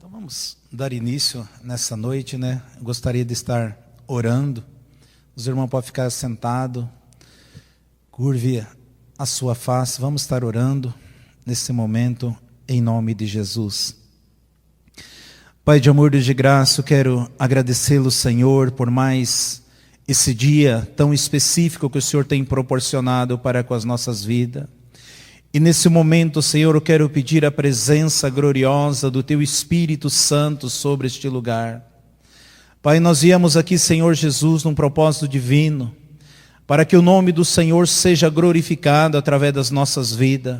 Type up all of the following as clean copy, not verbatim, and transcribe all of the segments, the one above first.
Então vamos dar início nessa noite, né? Gostaria de estar orando. Os irmãos podem ficar sentados, curve a sua face. Vamos estar orando nesse momento, em nome de Jesus. Pai de amor e de graça, eu quero agradecê-lo, Senhor, por mais esse dia tão específico que o Senhor tem proporcionado para com as nossas vidas. E nesse momento, Senhor, eu quero pedir a presença gloriosa do Teu Espírito Santo sobre este lugar. Pai, nós viemos aqui, Senhor Jesus, num propósito divino, para que o nome do Senhor seja glorificado através das nossas vidas.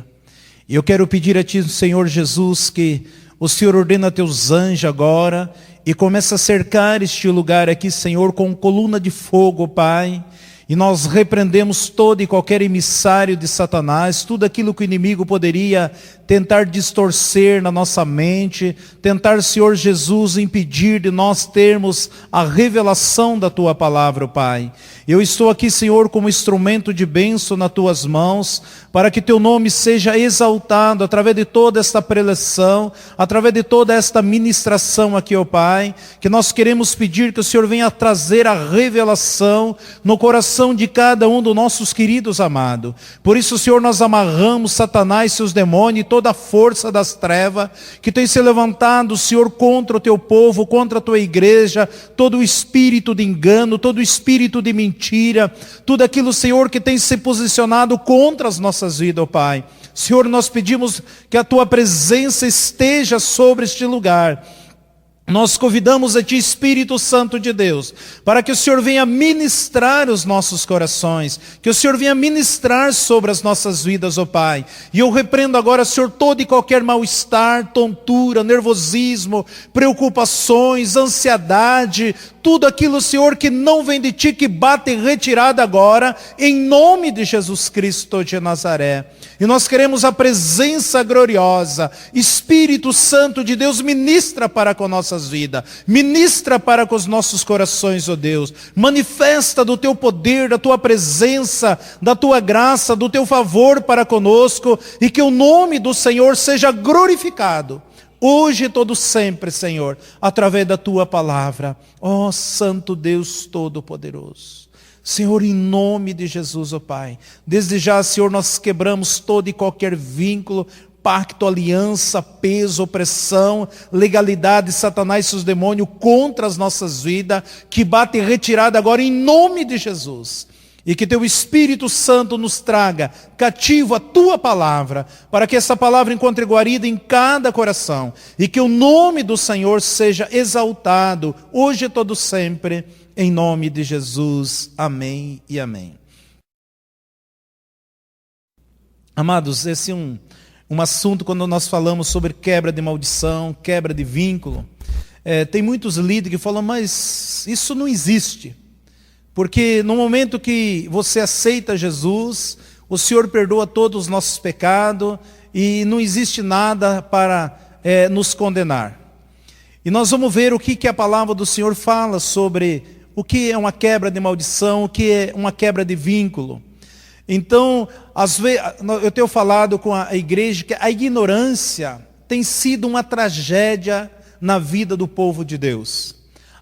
E eu quero pedir a Ti, Senhor Jesus, que o Senhor ordena Teus anjos agora e começa a cercar este lugar aqui, Senhor, com coluna de fogo, Pai. E nós repreendemos todo e qualquer emissário de Satanás, tudo aquilo que o inimigo poderia tentar distorcer na nossa mente, tentar, Senhor Jesus, impedir de nós termos a revelação da Tua palavra, Pai. Eu estou aqui, Senhor, como instrumento de bênção nas Tuas mãos, para que Teu nome seja exaltado através de toda esta preleção, através de toda esta ministração aqui, ó Pai, que nós queremos pedir que o Senhor venha trazer a revelação no coração de cada um dos nossos queridos amados. Por isso, Senhor, nós amarramos Satanás e seus demônios e toda a força das trevas que tem se levantado, Senhor, contra o Teu povo, contra a Tua igreja, todo o espírito de engano, todo o espírito de mentira, tudo aquilo, Senhor, que tem se posicionado contra as nossas vidas, ó Pai. Senhor, nós pedimos que a Tua presença esteja sobre este lugar. Nós convidamos a Ti, Espírito Santo de Deus, para que o Senhor venha ministrar os nossos corações, que o Senhor venha ministrar sobre as nossas vidas, ó Pai. E eu repreendo agora, Senhor, todo e qualquer mal-estar, tontura, nervosismo, preocupações, ansiedade, tudo aquilo, Senhor, que não vem de Ti, que bate em retirada agora, em nome de Jesus Cristo de Nazaré. E nós queremos a presença gloriosa. Espírito Santo de Deus, ministra para com nossas vidas, ministra para com os nossos corações, ó Deus. Manifesta do Teu poder, da Tua presença, da Tua graça, do Teu favor para conosco, e que o nome do Senhor seja glorificado, hoje e todo sempre, Senhor, através da Tua palavra. Ó Santo Deus Todo-Poderoso. Senhor, em nome de Jesus, ó Pai, desde já, Senhor, nós quebramos todo e qualquer vínculo, pacto, aliança, peso, opressão, legalidade, Satanás e seus demônios contra as nossas vidas, que batem retirada agora em nome de Jesus. E que Teu Espírito Santo nos traga cativo a Tua palavra, para que essa palavra encontre guarida em cada coração, e que o nome do Senhor seja exaltado, hoje e todo sempre, em nome de Jesus. Amém e amém. Amados, esse é um assunto quando nós falamos sobre quebra de maldição, quebra de vínculo. Tem muitos líderes que falam, mas isso não existe. Porque no momento que você aceita Jesus, o Senhor perdoa todos os nossos pecados e não existe nada para nos condenar. E nós vamos ver o que a palavra do Senhor fala sobre o que é uma quebra de maldição, o que é uma quebra de vínculo. Então, às vezes, eu tenho falado com a igreja que a ignorância tem sido uma tragédia na vida do povo de Deus.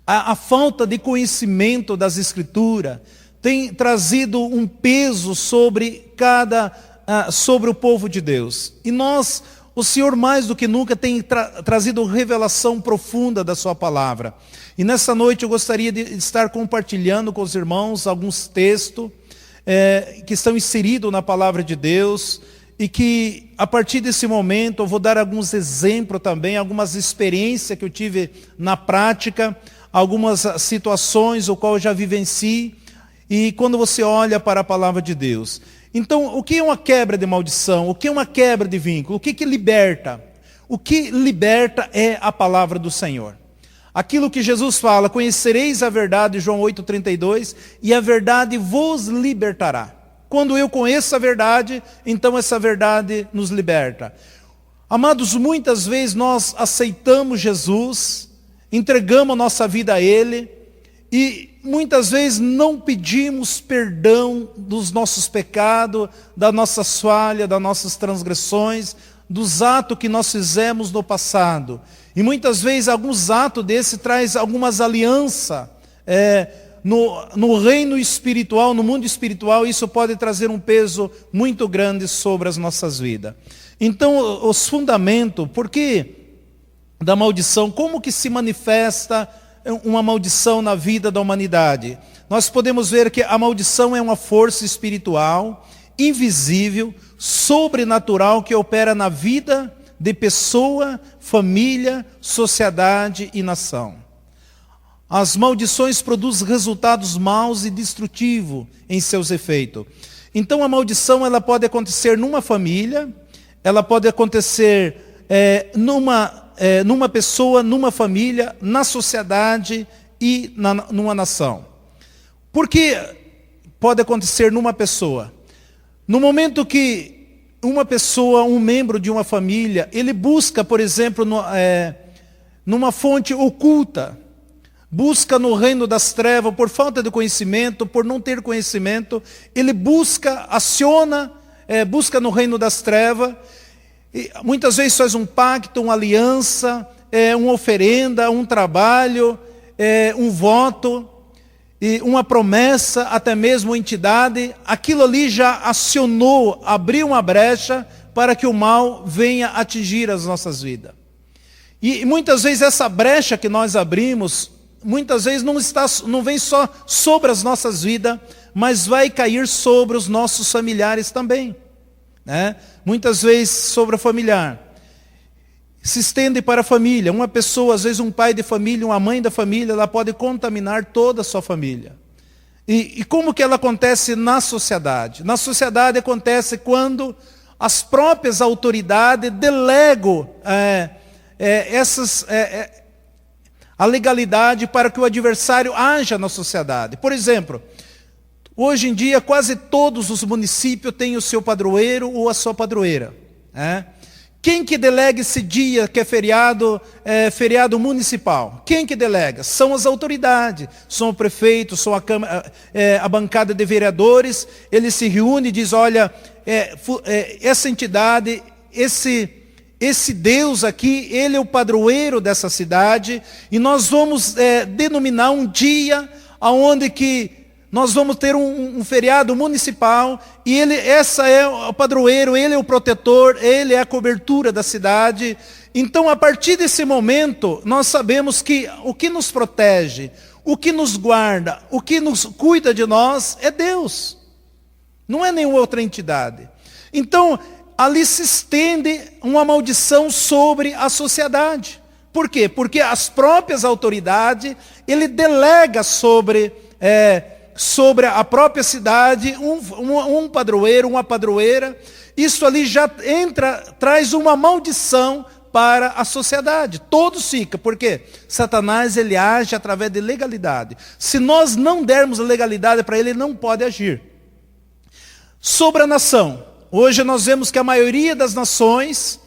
A falta de conhecimento das Escrituras tem trazido um peso sobre o povo de Deus. E o Senhor mais do que nunca tem trazido revelação profunda da Sua palavra. E nessa noite eu gostaria de estar compartilhando com os irmãos alguns textos que estão inseridos na palavra de Deus, e que a partir desse momento eu vou dar alguns exemplos também, algumas experiências que eu tive na prática, algumas situações o qual eu já vivenci, e quando você olha para a palavra de Deus. Então, o que é uma quebra de maldição? O que é uma quebra de vínculo? O que liberta? O que liberta é a palavra do Senhor. Aquilo que Jesus fala, conhecereis a verdade, João 8,32, e a verdade vos libertará. Quando eu conheço a verdade, então essa verdade nos liberta. Amados, muitas vezes nós aceitamos Jesus, entregamos a nossa vida a Ele, e muitas vezes não pedimos perdão dos nossos pecados, das nossas falhas, das nossas transgressões, dos atos que nós fizemos no passado. E muitas vezes alguns atos desse traz algumas alianças no reino espiritual, no mundo espiritual. Isso pode trazer um peso muito grande sobre as nossas vidas. Então, os fundamentos, por que da maldição? Como que se manifesta uma maldição na vida da humanidade? Nós podemos ver que a maldição é uma força espiritual, invisível, sobrenatural, que opera na vida de pessoa, família, sociedade e nação. As maldições produzem resultados maus e destrutivos em seus efeitos. Então a maldição ela pode acontecer numa família, ela pode acontecer numa pessoa, numa família, na sociedade e numa nação. Por que pode acontecer numa pessoa? No momento que uma pessoa, um membro de uma família, ele busca, por exemplo, numa fonte oculta, busca no reino das trevas, por falta de conhecimento, por não ter conhecimento, ele busca, aciona, busca no reino das trevas, e muitas vezes faz um pacto, uma aliança, uma oferenda, um trabalho, um voto, e uma promessa, até mesmo uma entidade. Aquilo ali já acionou, abriu uma brecha para que o mal venha atingir as nossas vidas. E muitas vezes essa brecha que nós abrimos, muitas vezes não vem só sobre as nossas vidas, mas vai cair sobre os nossos familiares também, né? Muitas vezes sobre o familiar. Se estende para a família. Uma pessoa, às vezes um pai de família, uma mãe da família, ela pode contaminar toda a sua família. E como que ela acontece na sociedade? Na sociedade acontece quando as próprias autoridades delegam a legalidade para que o adversário haja na sociedade. Por exemplo, hoje em dia quase todos os municípios têm o seu padroeiro ou a sua padroeira, né? Quem que delega esse dia que é feriado municipal? Quem que delega? São as autoridades, são o prefeito, são a bancada de vereadores. Eles se reúnem e dizem, olha, essa entidade, esse Deus aqui, ele é o padroeiro dessa cidade, e nós vamos denominar um dia onde que nós vamos ter um feriado municipal, e essa é o padroeiro, ele é o protetor, ele é a cobertura da cidade. Então, a partir desse momento, nós sabemos que o que nos protege, o que nos guarda, o que nos cuida de nós é Deus. Não é nenhuma outra entidade. Então, ali se estende uma maldição sobre a sociedade. Por quê? Porque as próprias autoridades, ele delega sobre a própria cidade, um padroeiro, uma padroeira. Isso ali já traz uma maldição para a sociedade. Todos ficam, porque Satanás ele age através de legalidade. Se nós não dermos legalidade para ele, ele não pode agir. Sobre a nação, hoje nós vemos que a maioria das nações,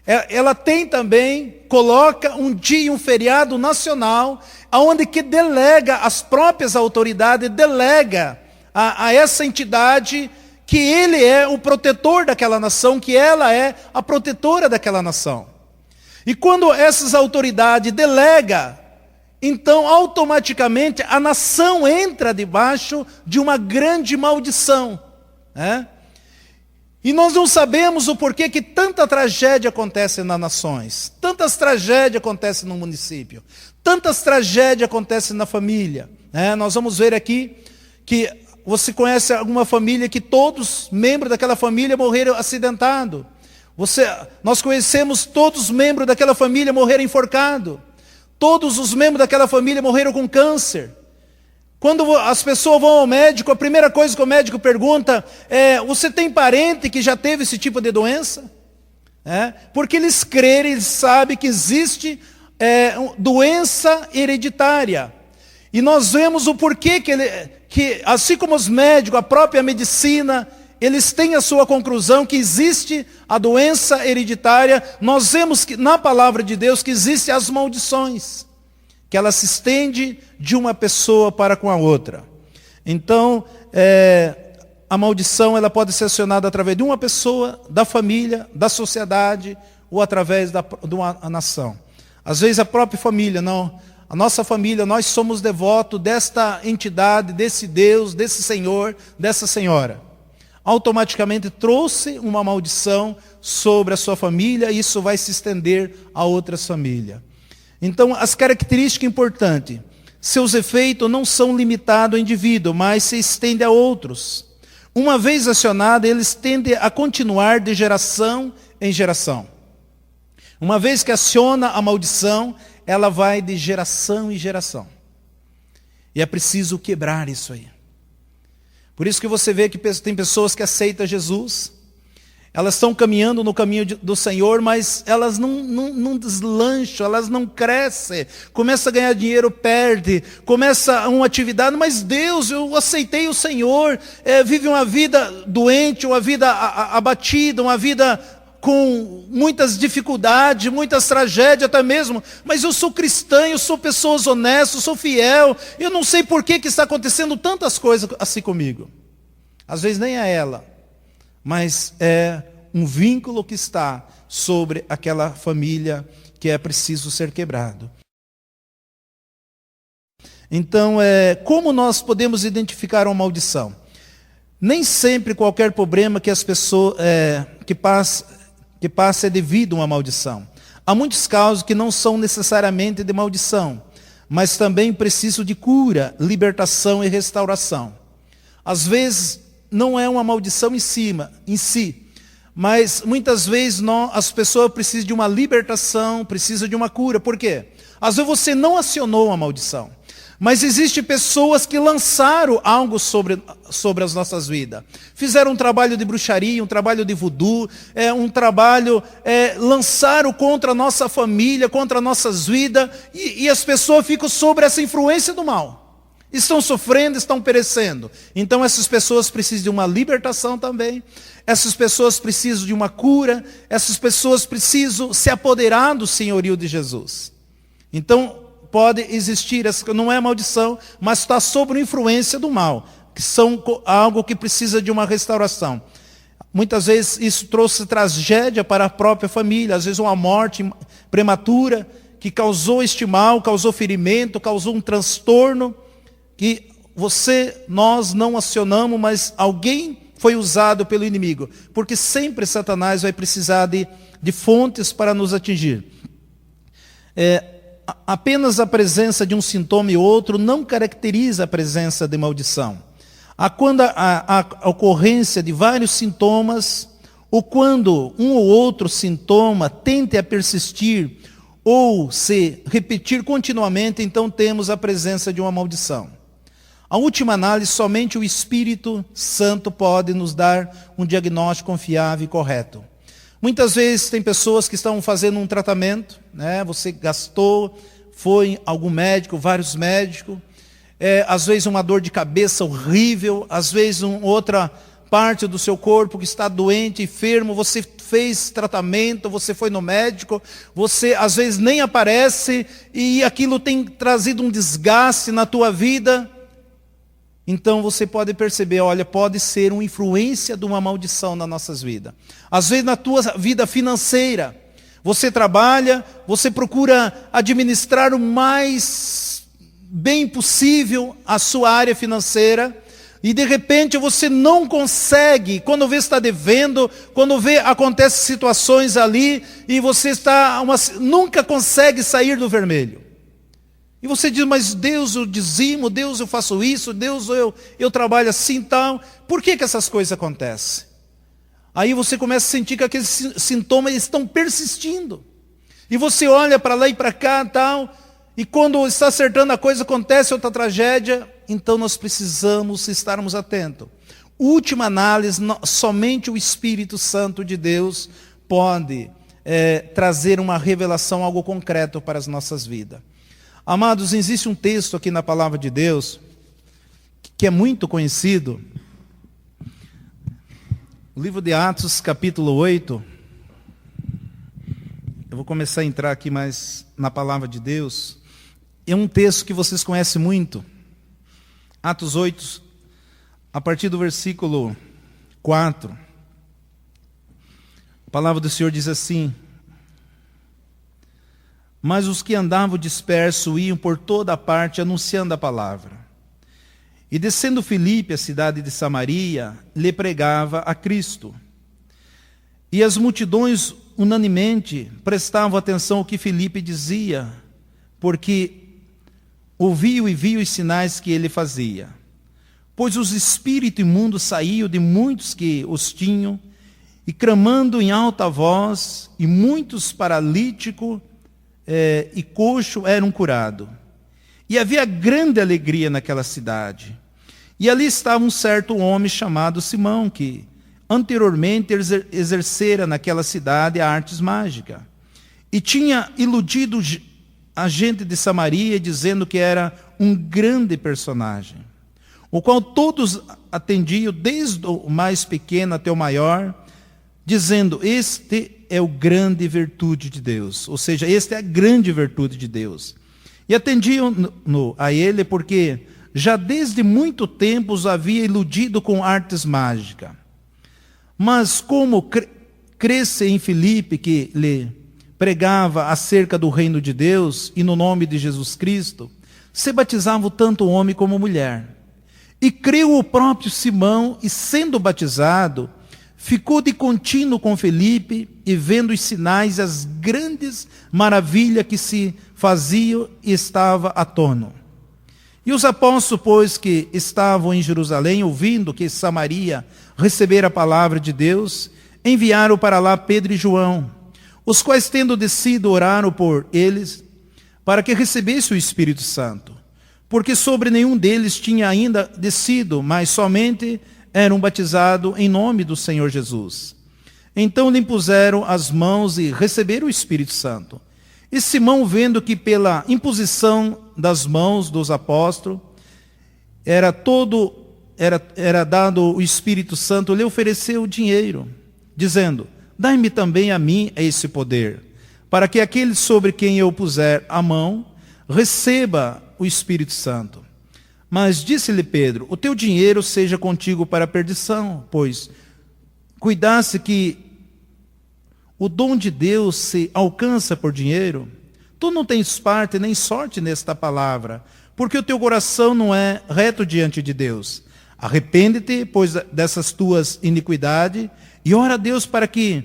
ela tem também, coloca um dia, um feriado nacional, onde que delega, as próprias autoridades delega a essa entidade que ele é o protetor daquela nação, que ela é a protetora daquela nação. E quando essas autoridades delegam, então automaticamente a nação entra debaixo de uma grande maldição, né? E nós não sabemos o porquê que tanta tragédia acontece nas nações, tantas tragédias acontecem no município, tantas tragédias acontecem na família, né? Nós vamos ver aqui que você conhece alguma família que todos membros daquela família morreram acidentados. Nós conhecemos todos os membros daquela família morreram enforcados. Todos os membros daquela família morreram com câncer. Quando as pessoas vão ao médico, a primeira coisa que o médico pergunta é: você tem parente que já teve esse tipo de doença? Porque eles creem, eles sabem que existe doença hereditária. E nós vemos o porquê que assim como os médicos, a própria medicina, eles têm a sua conclusão que existe a doença hereditária. Nós vemos que na palavra de Deus que existem as maldições, que ela se estende de uma pessoa para com a outra. Então, a maldição ela pode ser acionada através de uma pessoa, da família, da sociedade, ou através de uma nação. Às vezes a própria família, não. A nossa família, nós somos devotos desta entidade, desse Deus, desse Senhor, dessa Senhora. Automaticamente trouxe uma maldição sobre a sua família e isso vai se estender a outras famílias. Então, as características importantes. Seus efeitos não são limitados ao indivíduo, mas se estendem a outros. Uma vez acionado, eles tendem a continuar de geração em geração. Uma vez que aciona a maldição, ela vai de geração em geração. E é preciso quebrar isso aí. Por isso que você vê que tem pessoas que aceitam Jesus, elas estão caminhando no caminho do Senhor, mas elas não deslancham, elas não crescem. Começa a ganhar dinheiro, perde. Começa uma atividade, mas Deus, eu aceitei o Senhor. Vive uma vida doente, uma vida abatida, uma vida com muitas dificuldades, muitas tragédias até mesmo. Mas eu sou cristã, eu sou pessoa honesta, eu sou fiel. Eu não sei por que está acontecendo tantas coisas assim comigo. Às vezes nem é ela. Mas é um vínculo que está sobre aquela família que é preciso ser quebrado. Então, como nós podemos identificar uma maldição? Nem sempre qualquer problema que as pessoas que passa é devido a uma maldição. Há muitos casos que não são necessariamente de maldição, mas também precisam de cura, libertação e restauração. Às vezes não é uma maldição em si, mas muitas vezes as pessoas precisam de uma libertação, precisam de uma cura. Por quê? Às vezes você não acionou a maldição, mas existem pessoas que lançaram algo sobre as nossas vidas. Fizeram um trabalho de bruxaria, um trabalho de voodoo, um trabalho, lançaram contra a nossa família, contra as nossas vidas, e as pessoas ficam sob essa influência do mal. Estão sofrendo, estão perecendo. Então essas pessoas precisam de uma libertação também. Essas pessoas precisam de uma cura. Essas pessoas precisam se apoderar do senhorio de Jesus. Então pode existir, não é maldição, mas está sob a influência do mal, que são algo que precisa de uma restauração. Muitas vezes isso trouxe tragédia para a própria família, às vezes uma morte prematura, que causou este mal, causou ferimento, causou um transtorno, que nós não acionamos, mas alguém foi usado pelo inimigo. Porque sempre Satanás vai precisar de fontes para nos atingir. Apenas a presença de um sintoma e outro não caracteriza a presença de maldição. Quando a ocorrência de vários sintomas, ou quando um ou outro sintoma tende a persistir ou se repetir continuamente, então temos a presença de uma maldição. A última análise, somente o Espírito Santo pode nos dar um diagnóstico confiável e correto. Muitas vezes tem pessoas que estão fazendo um tratamento, né? Você gastou, foi em algum médico, vários médicos, às vezes uma dor de cabeça horrível, às vezes outra parte do seu corpo que está doente, enfermo, você fez tratamento, você foi no médico, você às vezes nem aparece e aquilo tem trazido um desgaste na tua vida. Então você pode perceber, olha, pode ser uma influência de uma maldição nas nossas vidas. Às vezes na tua vida financeira, você trabalha, você procura administrar o mais bem possível a sua área financeira, e de repente você não consegue, quando vê está devendo, quando vê acontecem situações ali, e você nunca consegue sair do vermelho. E você diz, mas Deus eu dizimo, Deus eu faço isso, Deus eu trabalho assim e tal. Por que essas coisas acontecem? Aí você começa a sentir que aqueles sintomas estão persistindo. E você olha para lá e para cá e tal. E quando está acertando a coisa, acontece outra tragédia. Então nós precisamos estarmos atentos. Última análise, somente o Espírito Santo de Deus pode trazer uma revelação, algo concreto para as nossas vidas. Amados, existe um texto aqui na palavra de Deus, que é muito conhecido. O livro de Atos, capítulo 8. Eu vou começar a entrar aqui mais na palavra de Deus. É um texto que vocês conhecem muito. Atos 8, a partir do versículo 4. A palavra do Senhor diz assim: Mas os que andavam dispersos iam por toda parte anunciando a palavra. E descendo Filipe, a cidade de Samaria, lhe pregava a Cristo. E as multidões unanimemente prestavam atenção ao que Filipe dizia, porque ouviam e viam os sinais que ele fazia. Pois os espíritos imundos saíam de muitos que os tinham, e clamando em alta voz, e muitos paralíticos e coxos eram curados. E havia grande alegria naquela cidade. E ali estava um certo homem chamado Simão, que anteriormente exercera naquela cidade artes mágicas. E tinha iludido a gente de Samaria, dizendo que era um grande personagem, o qual todos atendiam, desde o mais pequeno até o maior, dizendo: este é o grande virtude de Deus. Ou seja, esta é a grande virtude de Deus. E atendiam a ele porque já desde muito tempo os havia iludido com artes mágicas. Mas como cresce em Filipe, que lhe pregava acerca do reino de Deus e no nome de Jesus Cristo, se batizavam tanto homem como mulher. E creu o próprio Simão, e sendo batizado, ficou de contínuo com Filipe, e vendo os sinais e as grandes maravilhas que se faziam, estava atônito. E os apóstolos, pois, que estavam em Jerusalém, ouvindo que Samaria recebera a palavra de Deus, enviaram para lá Pedro e João, os quais, tendo descido, oraram por eles, para que recebesse o Espírito Santo, porque sobre nenhum deles tinha ainda descido, mas somente eram batizados em nome do Senhor Jesus. Então lhe impuseram as mãos e receberam o Espírito Santo. E Simão, vendo que pela imposição das mãos dos apóstolos era dado o Espírito Santo, lhe ofereceu dinheiro, dizendo: dai-me também a mim esse poder, para que aquele sobre quem eu puser a mão receba o Espírito Santo. Mas disse-lhe Pedro: o teu dinheiro seja contigo para a perdição, pois cuidasse que o dom de Deus se alcança por dinheiro. Tu não tens parte nem sorte nesta palavra, porque o teu coração não é reto diante de Deus. Arrepende-te, pois, dessas tuas iniquidades, e ora a Deus para que,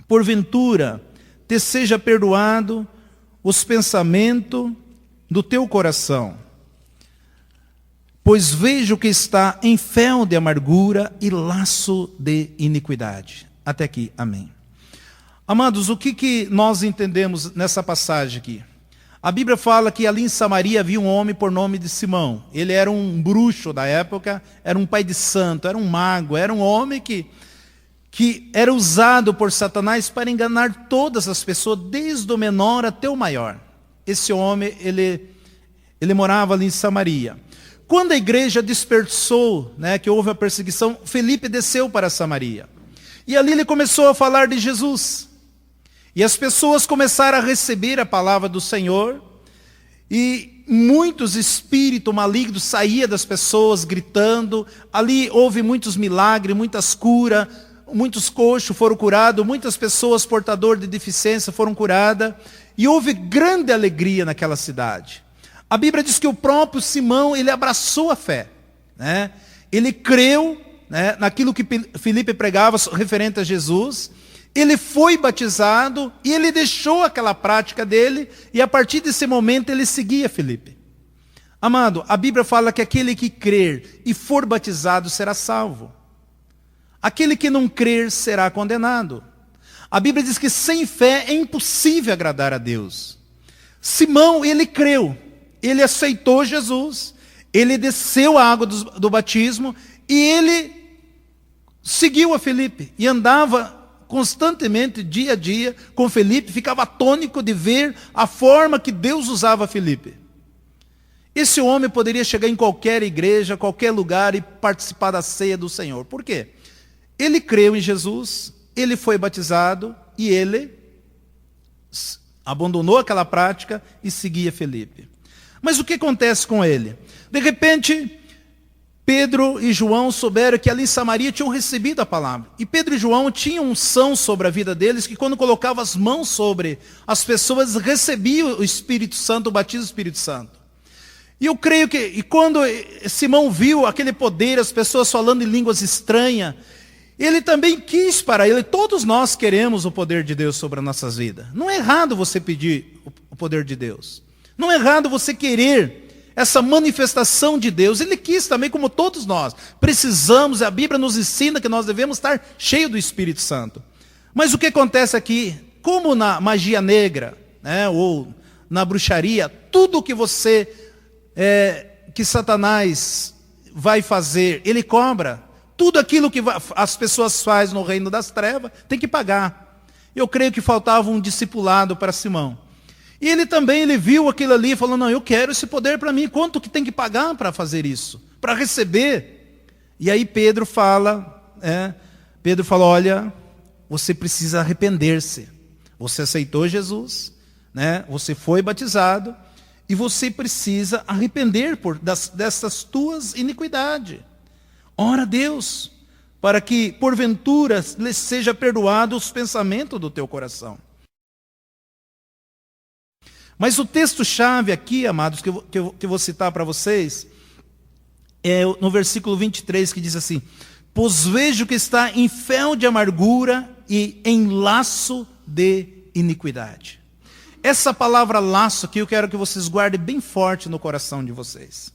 porventura, te seja perdoado os pensamentos do teu coração. Pois vejo que está em fel de amargura e laço de iniquidade. Até aqui, amém. Amados, o que nós entendemos nessa passagem aqui? A Bíblia fala que ali em Samaria havia um homem por nome de Simão. Ele era um bruxo da época, era um pai de santo, era um mago, era um homem que era usado por Satanás para enganar todas as pessoas, desde o menor até o maior. Esse homem, ele morava ali em Samaria. Quando a igreja dispersou, que houve a perseguição, Filipe desceu para Samaria. E ali ele começou a falar de Jesus. E as pessoas começaram a receber a palavra do Senhor. E muitos espíritos malignos saíam das pessoas gritando. Ali houve muitos milagres, muitas curas. Muitos coxos foram curados. Muitas pessoas portadoras de deficiência foram curadas. E houve grande alegria naquela cidade. A Bíblia diz que o próprio Simão, ele abraçou a fé. Ele creu naquilo que Filipe pregava referente a Jesus. Ele foi batizado e ele deixou aquela prática dele. E a partir desse momento ele seguia Filipe. Amado, a Bíblia fala que aquele que crer e for batizado será salvo. Aquele que não crer será condenado. A Bíblia diz que sem fé é impossível agradar a Deus. Simão, ele creu. Ele aceitou Jesus. Ele desceu a água do batismo. E ele seguiu a Filipe. E andava constantemente, dia a dia, com Filipe. Ficava atônito de ver a forma que Deus usava Filipe. Esse homem poderia chegar em qualquer igreja, qualquer lugar e participar da ceia do Senhor. Por quê? Ele creu em Jesus, ele foi batizado e ele abandonou aquela prática e seguia Filipe. Mas o que acontece com ele? De repente, Pedro e João souberam que ali em Samaria tinham recebido a palavra. E Pedro e João tinham unção sobre a vida deles, que quando colocavam as mãos sobre as pessoas, recebiam o Espírito Santo, o batismo do Espírito Santo. E eu creio que, e quando Simão viu aquele poder, as pessoas falando em línguas estranhas, ele também quis para ele. Todos nós queremos o poder de Deus sobre as nossas vidas. Não é errado você pedir o poder de Deus. Não é errado você querer essa manifestação de Deus. Ele quis também, como todos nós. Precisamos, a Bíblia nos ensina que nós devemos estar cheios do Espírito Santo. Mas o que acontece aqui, como na magia negra, né, ou na bruxaria, tudo que que Satanás vai fazer, ele cobra. Tudo aquilo que as pessoas fazem no reino das trevas, tem que pagar. Eu creio que faltava um discipulado para Simão. E ele viu aquilo ali e falou, não, eu quero esse poder para mim. Quanto que tem que pagar para fazer isso? Para receber? E aí Pedro fala, olha, você precisa arrepender-se. Você aceitou Jesus, né? Você foi batizado, e você precisa arrepender dessas tuas iniquidades. Ora a Deus, para que porventura lhe seja perdoado os pensamentos do teu coração. Mas o texto-chave aqui, amados, que eu vou citar para vocês, é no versículo 23, que diz assim, pois vejo que está em fel de amargura e em laço de iniquidade. Essa palavra laço aqui, eu quero que vocês guardem bem forte no coração de vocês.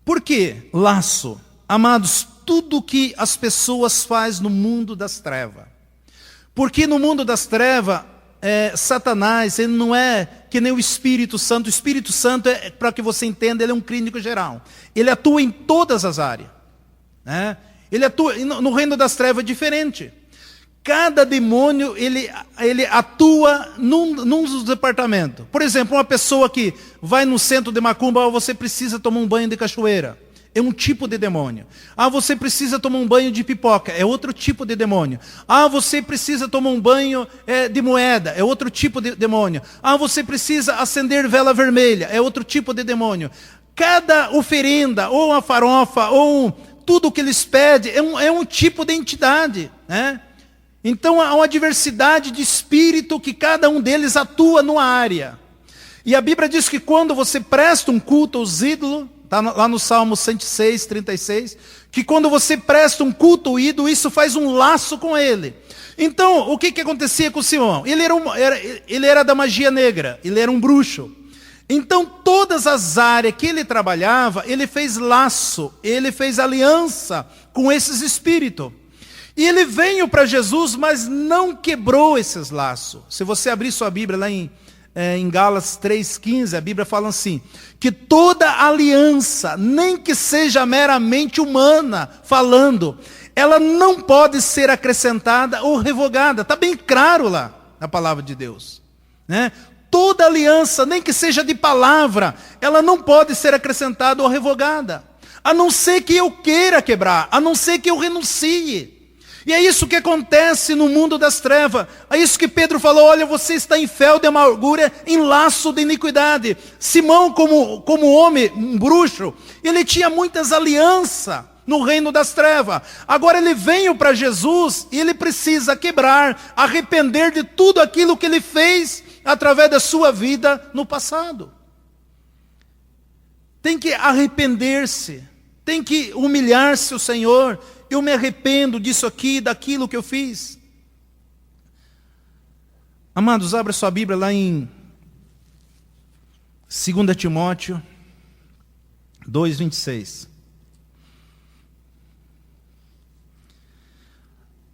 Por que laço? Amados, tudo que as pessoas fazem no mundo das trevas. Porque no mundo das trevas, Satanás, ele não é que nem o Espírito Santo. O Espírito Santo, para que você entenda, ele é um clínico geral. Ele atua em todas as áreas, né? Ele atua, no reino das trevas é diferente. Cada demônio, ele atua num dos departamentos. Por exemplo, uma pessoa que vai no centro de macumba, você precisa tomar um banho de cachoeira. É um tipo de demônio. Você precisa tomar um banho de pipoca. É outro tipo de demônio. Você precisa tomar um banho de moeda. É outro tipo de demônio. Você precisa acender vela vermelha. É outro tipo de demônio. Cada oferenda, ou uma farofa, ou tudo que eles pedem, é um tipo de entidade, né? Então há uma diversidade de espírito que cada um deles atua numa área. E a Bíblia diz que quando você presta um culto aos ídolos, está lá no Salmo 106, 36, que quando você presta um culto ao ídolo, isso faz um laço com ele. Então, o que acontecia com Simão? Ele era da magia negra, ele era um bruxo. Então, todas as áreas que ele trabalhava, ele fez laço, ele fez aliança com esses espíritos. E ele veio para Jesus, mas não quebrou esses laços. Se você abrir sua Bíblia lá em Gálatas 3,15, a Bíblia fala assim, que toda aliança, nem que seja meramente humana falando, ela não pode ser acrescentada ou revogada. Está bem claro lá na palavra de Deus, né? Toda aliança, nem que seja de palavra, ela não pode ser acrescentada ou revogada. A não ser que eu queira quebrar, a não ser que eu renuncie. E é isso que acontece no mundo das trevas. É isso que Pedro falou, olha, você está em fel de amargura, em laço de iniquidade. Simão, como homem, um bruxo, ele tinha muitas alianças no reino das trevas. Agora ele veio para Jesus e ele precisa quebrar, arrepender de tudo aquilo que ele fez através da sua vida no passado. Tem que arrepender-se, tem que humilhar-se ao Senhor. Eu me arrependo disso aqui, daquilo que eu fiz. Amados, abra sua Bíblia lá em 2 Timóteo 2:26.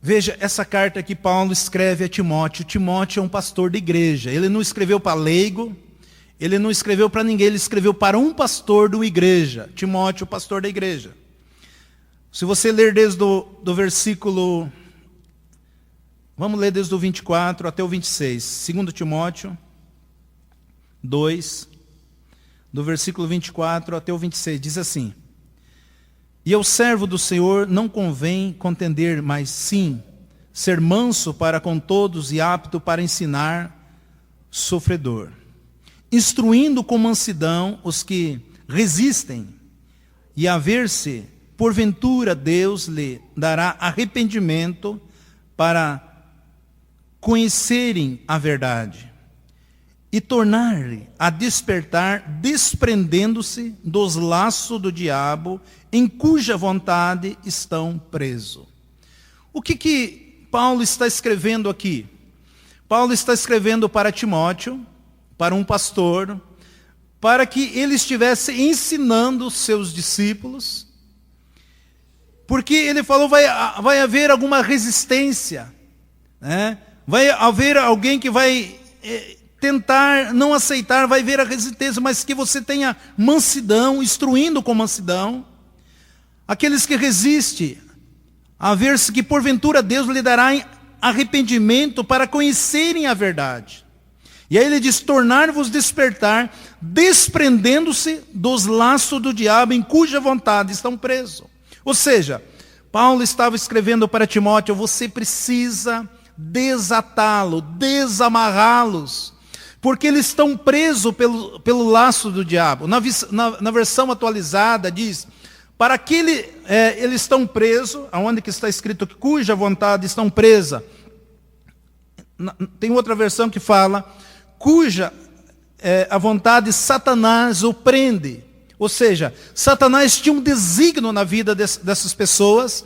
Veja, essa carta que Paulo escreve a Timóteo. Timóteo é um pastor de igreja. Ele não escreveu para leigo, ele não escreveu para ninguém, ele escreveu para um pastor de uma igreja. Timóteo, pastor da igreja. Se você ler desde do versículo, vamos ler desde o 24 até o 26. 2 Timóteo 2, do versículo 24 até o 26, diz assim, e ao servo do Senhor não convém contender, mas sim ser manso para com todos e apto para ensinar, sofredor, instruindo com mansidão os que resistem, e a ver se, porventura, Deus lhe dará arrependimento para conhecerem a verdade e tornar-lhe a despertar, desprendendo-se dos laços do diabo, em cuja vontade estão presos. O que Paulo está escrevendo aqui? Paulo está escrevendo para Timóteo, para um pastor, para que ele estivesse ensinando os seus discípulos, porque ele falou, vai haver alguma resistência, né? Vai haver alguém que vai tentar não aceitar, vai ver a resistência, mas que você tenha mansidão, instruindo com mansidão. Aqueles que resistem, a ver-se que porventura Deus lhe dará arrependimento para conhecerem a verdade. E aí ele diz, tornar-vos despertar, desprendendo-se dos laços do diabo, em cuja vontade estão presos. Ou seja, Paulo estava escrevendo para Timóteo, você precisa desatá-lo, desamarrá-los, porque eles estão presos pelo laço do diabo. Na versão atualizada diz, para aquele, eles estão presos, aonde que está escrito cuja vontade estão presa. Tem outra versão que fala, cuja a vontade de Satanás o prende. Ou seja, Satanás tinha um desígnio na vida dessas pessoas,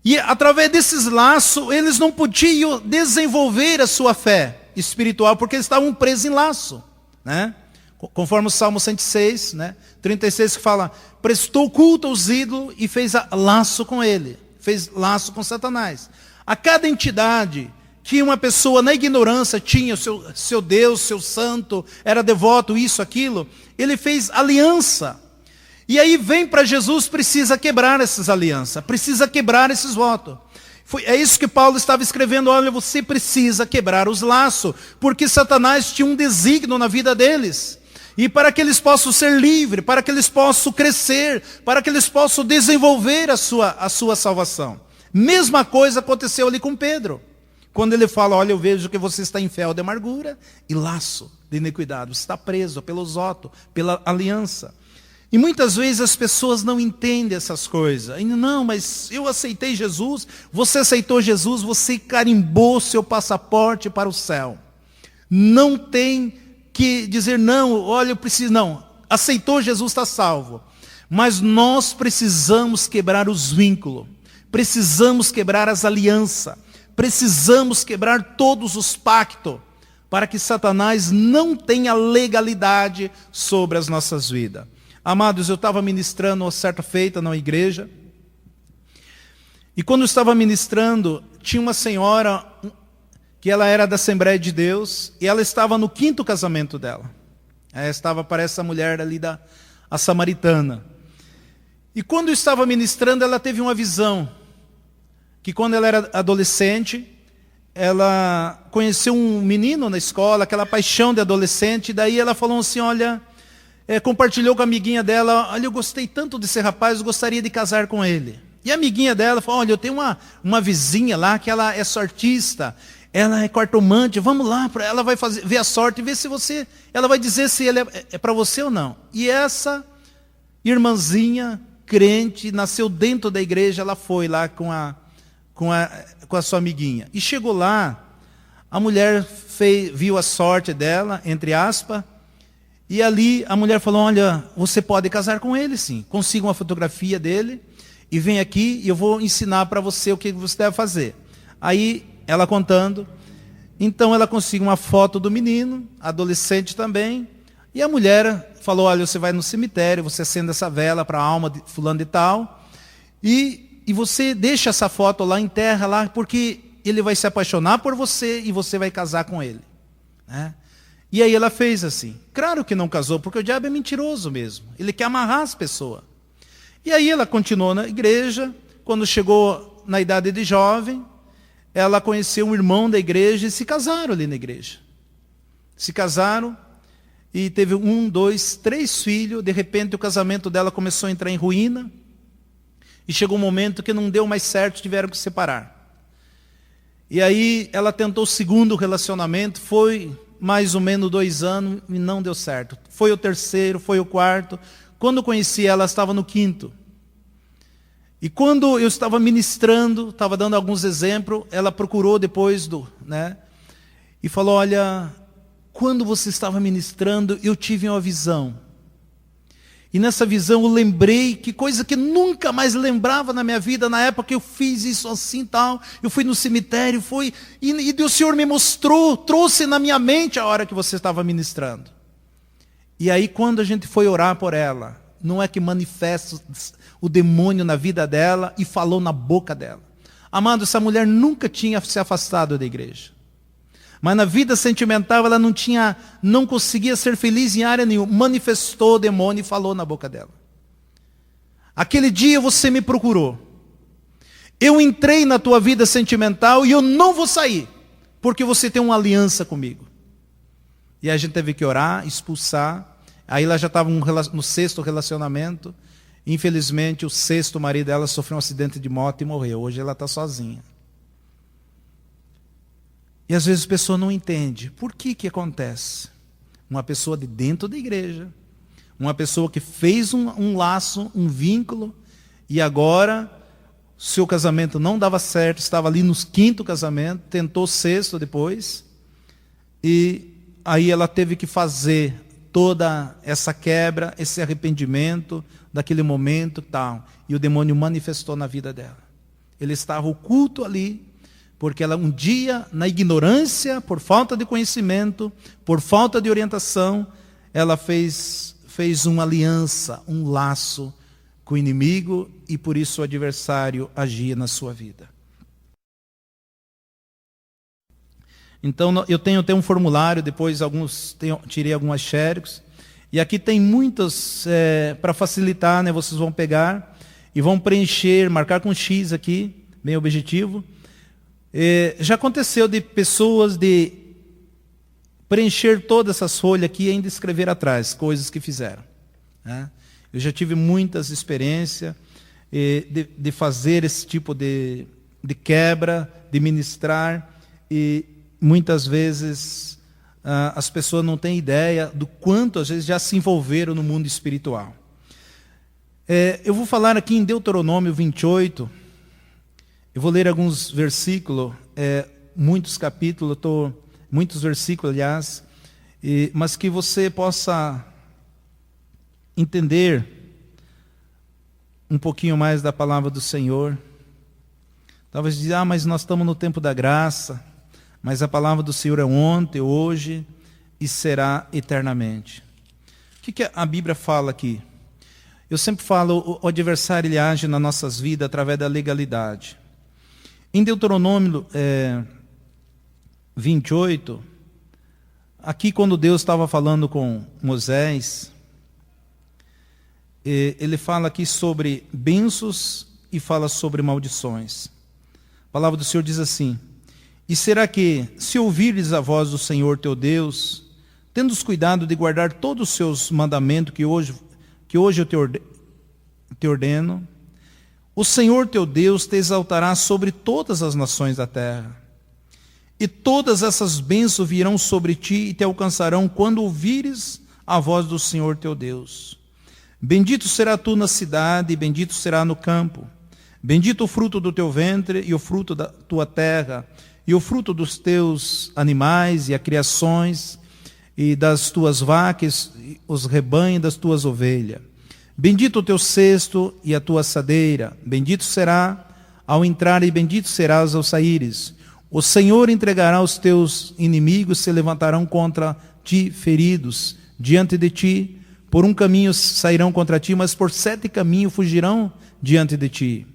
e através desses laços, eles não podiam desenvolver a sua fé espiritual, porque eles estavam presos em laço, né? Conforme o Salmo 106, né? 36, que fala, prestou culto aos ídolos e fez laço com ele, fez laço com Satanás. A cada entidade que uma pessoa na ignorância tinha seu Deus, seu santo, era devoto, isso, aquilo, ele fez aliança. E aí vem para Jesus, precisa quebrar essas alianças, precisa quebrar esses votos. É isso que Paulo estava escrevendo, olha, você precisa quebrar os laços, porque Satanás tinha um desígnio na vida deles. E para que eles possam ser livres, para que eles possam crescer, para que eles possam desenvolver a sua salvação. Mesma coisa aconteceu ali com Pedro. Quando ele fala, olha, eu vejo que você está em fel de amargura e laço de iniquidade. Você está preso pelos votos, pela aliança. E muitas vezes as pessoas não entendem essas coisas. Não, mas eu aceitei Jesus, você aceitou Jesus, você carimbou seu passaporte para o céu. Não tem que dizer, não, olha, eu preciso, não. Aceitou Jesus, está salvo. Mas nós precisamos quebrar os vínculos, precisamos quebrar as alianças, precisamos quebrar todos os pactos, para que Satanás não tenha legalidade sobre as nossas vidas. Amados, eu estava ministrando uma certa feita na igreja, e quando eu estava ministrando, tinha uma senhora, que ela era da Assembleia de Deus, e ela estava no 5º casamento dela. Ela estava para essa mulher ali, a samaritana. E quando eu estava ministrando, ela teve uma visão, que quando ela era adolescente, ela conheceu um menino na escola, aquela paixão de adolescente, e daí ela falou assim, olha, compartilhou com a amiguinha dela, olha, eu gostei tanto desse rapaz, eu gostaria de casar com ele. E a amiguinha dela falou, olha, eu tenho uma vizinha lá, que ela é sortista, ela é cartomante, vamos lá, ela vai ver a sorte, ver se você, ela vai dizer se ele é para você ou não. E essa irmãzinha, crente, nasceu dentro da igreja, ela foi lá com a sua amiguinha. E chegou lá, a mulher viu a sorte dela, entre aspas, e ali a mulher falou, olha, você pode casar com ele sim, consiga uma fotografia dele, e vem aqui e eu vou ensinar para você o que você deve fazer. Aí, ela contando, então ela conseguiu uma foto do menino, adolescente também, e a mulher falou, olha, você vai no cemitério, você acende essa vela para a alma de fulano de tal, e você deixa essa foto lá, enterra lá, porque ele vai se apaixonar por você e você vai casar com ele. Né? E aí ela fez assim. Claro que não casou, porque o diabo é mentiroso mesmo. Ele quer amarrar as pessoas. E aí ela continuou na igreja. Quando chegou na idade de jovem, ela conheceu um irmão da igreja e se casaram ali na igreja. Se casaram e teve 1, 2, 3 filhos. De repente o casamento dela começou a entrar em ruína. E chegou um momento que não deu mais certo, tiveram que se separar. E aí ela tentou o 2º relacionamento, foi mais ou menos 2 anos e não deu certo. Foi o 3º, foi o 4º. Quando eu conheci ela, ela estava no 5º. E quando eu estava ministrando, estava dando alguns exemplos, ela procurou depois e falou, olha, quando você estava ministrando, eu tive uma visão. E nessa visão eu lembrei que coisa que nunca mais lembrava na minha vida, na época que eu fiz isso assim tal, eu fui no cemitério, e o Senhor me mostrou, trouxe na minha mente a hora que você estava ministrando. E aí quando a gente foi orar por ela, não é que manifesta o demônio na vida dela e falou na boca dela. Amado, essa mulher nunca tinha se afastado da igreja. Mas na vida sentimental ela não conseguia ser feliz em área nenhuma. Manifestou o demônio e falou na boca dela. Aquele dia você me procurou. Eu entrei na tua vida sentimental e eu não vou sair, porque você tem uma aliança comigo. E a gente teve que orar, expulsar. Aí ela já estava no 6º relacionamento. Infelizmente o 6º marido dela sofreu um acidente de moto e morreu. Hoje ela está sozinha. E às vezes a pessoa não entende. Por que acontece? Uma pessoa de dentro da igreja, uma pessoa que fez um laço, um vínculo, e agora seu casamento não dava certo, estava ali no 5º casamento, tentou 6º depois, e aí ela teve que fazer toda essa quebra, esse arrependimento daquele momento tal. E o demônio manifestou na vida dela. Ele estava oculto ali, porque ela um dia, na ignorância, por falta de conhecimento, por falta de orientação, ela fez uma aliança, um laço com o inimigo, e por isso o adversário agia na sua vida. Então eu tenho um formulário, depois tirei algumas xerox, e aqui tem muitas para facilitar, vocês vão pegar e vão preencher, marcar com X aqui, bem objetivo. Já aconteceu de pessoas de preencher todas essas folhas aqui e ainda escrever atrás, coisas que fizeram. Eu já tive muitas experiências de fazer esse tipo de quebra, de ministrar, e muitas vezes as pessoas não têm ideia do quanto às vezes já se envolveram no mundo espiritual. Eu vou falar aqui em Deuteronômio 28, eu vou ler alguns versículos, muitos capítulos, muitos versículos, aliás, mas que você possa entender um pouquinho mais da palavra do Senhor. Talvez diga, mas nós estamos no tempo da graça, mas a palavra do Senhor é ontem, hoje e será eternamente. O que a Bíblia fala aqui? Eu sempre falo, o adversário ele age nas nossas vidas através da legalidade. Em Deuteronômio 28, aqui quando Deus estava falando com Moisés, ele fala aqui sobre bênçãos e fala sobre maldições. A palavra do Senhor diz assim: e será que, se ouvires a voz do Senhor teu Deus, tendo cuidado de guardar todos os seus mandamentos que hoje eu te ordeno, o Senhor teu Deus te exaltará sobre todas as nações da terra. E todas essas bênçãos virão sobre ti e te alcançarão quando ouvires a voz do Senhor teu Deus. Bendito será tu na cidade, e bendito será no campo. Bendito o fruto do teu ventre e o fruto da tua terra, e o fruto dos teus animais e as criações, e das tuas vacas, os rebanhos das tuas ovelhas. Bendito o teu cesto e a tua assadeira. Bendito será ao entrar e bendito serás ao saíres. O Senhor entregará os teus inimigos, se levantarão contra ti feridos diante de ti. Por um caminho sairão contra ti, mas por 7 caminhos fugirão diante de ti.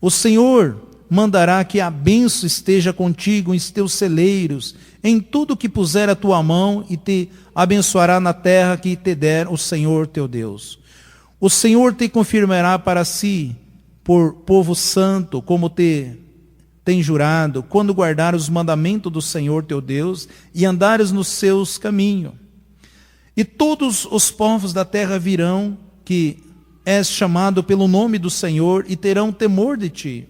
O Senhor mandará que a bênção esteja contigo em teus celeiros, em tudo que puser a tua mão, e te abençoará na terra que te der o Senhor teu Deus. O Senhor te confirmará para si por povo santo, como te tem jurado, quando guardares os mandamentos do Senhor teu Deus e andares nos seus caminhos. E todos os povos da terra virão que és chamado pelo nome do Senhor e terão temor de ti.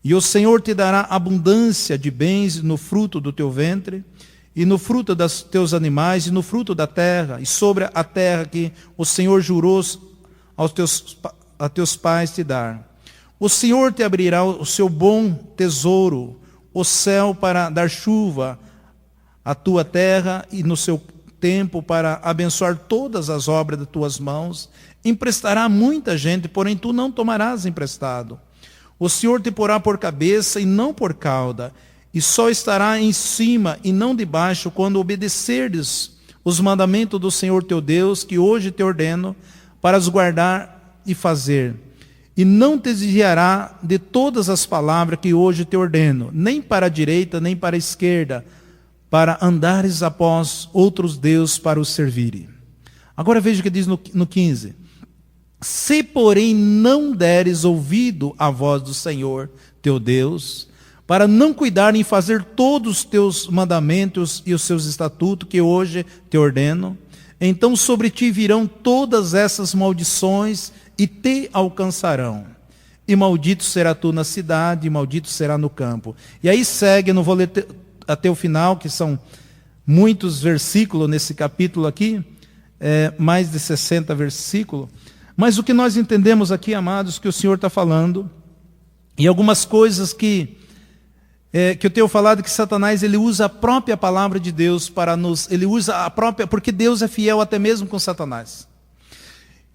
E o Senhor te dará abundância de bens no fruto do teu ventre, e no fruto dos teus animais, e no fruto da terra, e sobre a terra que o Senhor jurou a teus pais te dar. O Senhor te abrirá o seu bom tesouro, o céu para dar chuva à tua terra e no seu tempo para abençoar todas as obras das tuas mãos. Emprestará a muita gente, porém tu não tomarás emprestado. O Senhor te porá por cabeça e não por cauda, e só estará em cima e não debaixo quando obedecerdes os mandamentos do Senhor teu Deus, que hoje te ordeno, para os guardar e fazer. E não te desviará de todas as palavras que hoje te ordeno, nem para a direita, nem para a esquerda, para andares após outros deuses para os servirem. Agora veja o que diz no 15. Se, porém, não deres ouvido à voz do Senhor teu Deus, para não cuidar em fazer todos os teus mandamentos e os seus estatutos que hoje te ordeno, então sobre ti virão todas essas maldições e te alcançarão. E maldito será tu na cidade, e maldito será no campo. E aí segue, não vou ler até o final, que são muitos versículos nesse capítulo aqui, mais de 60 versículos. Mas o que nós entendemos aqui, amados, que o Senhor está falando, e algumas coisas que eu tenho falado, que Satanás ele usa a própria palavra de Deus para nos... Ele usa a própria... Porque Deus é fiel até mesmo com Satanás.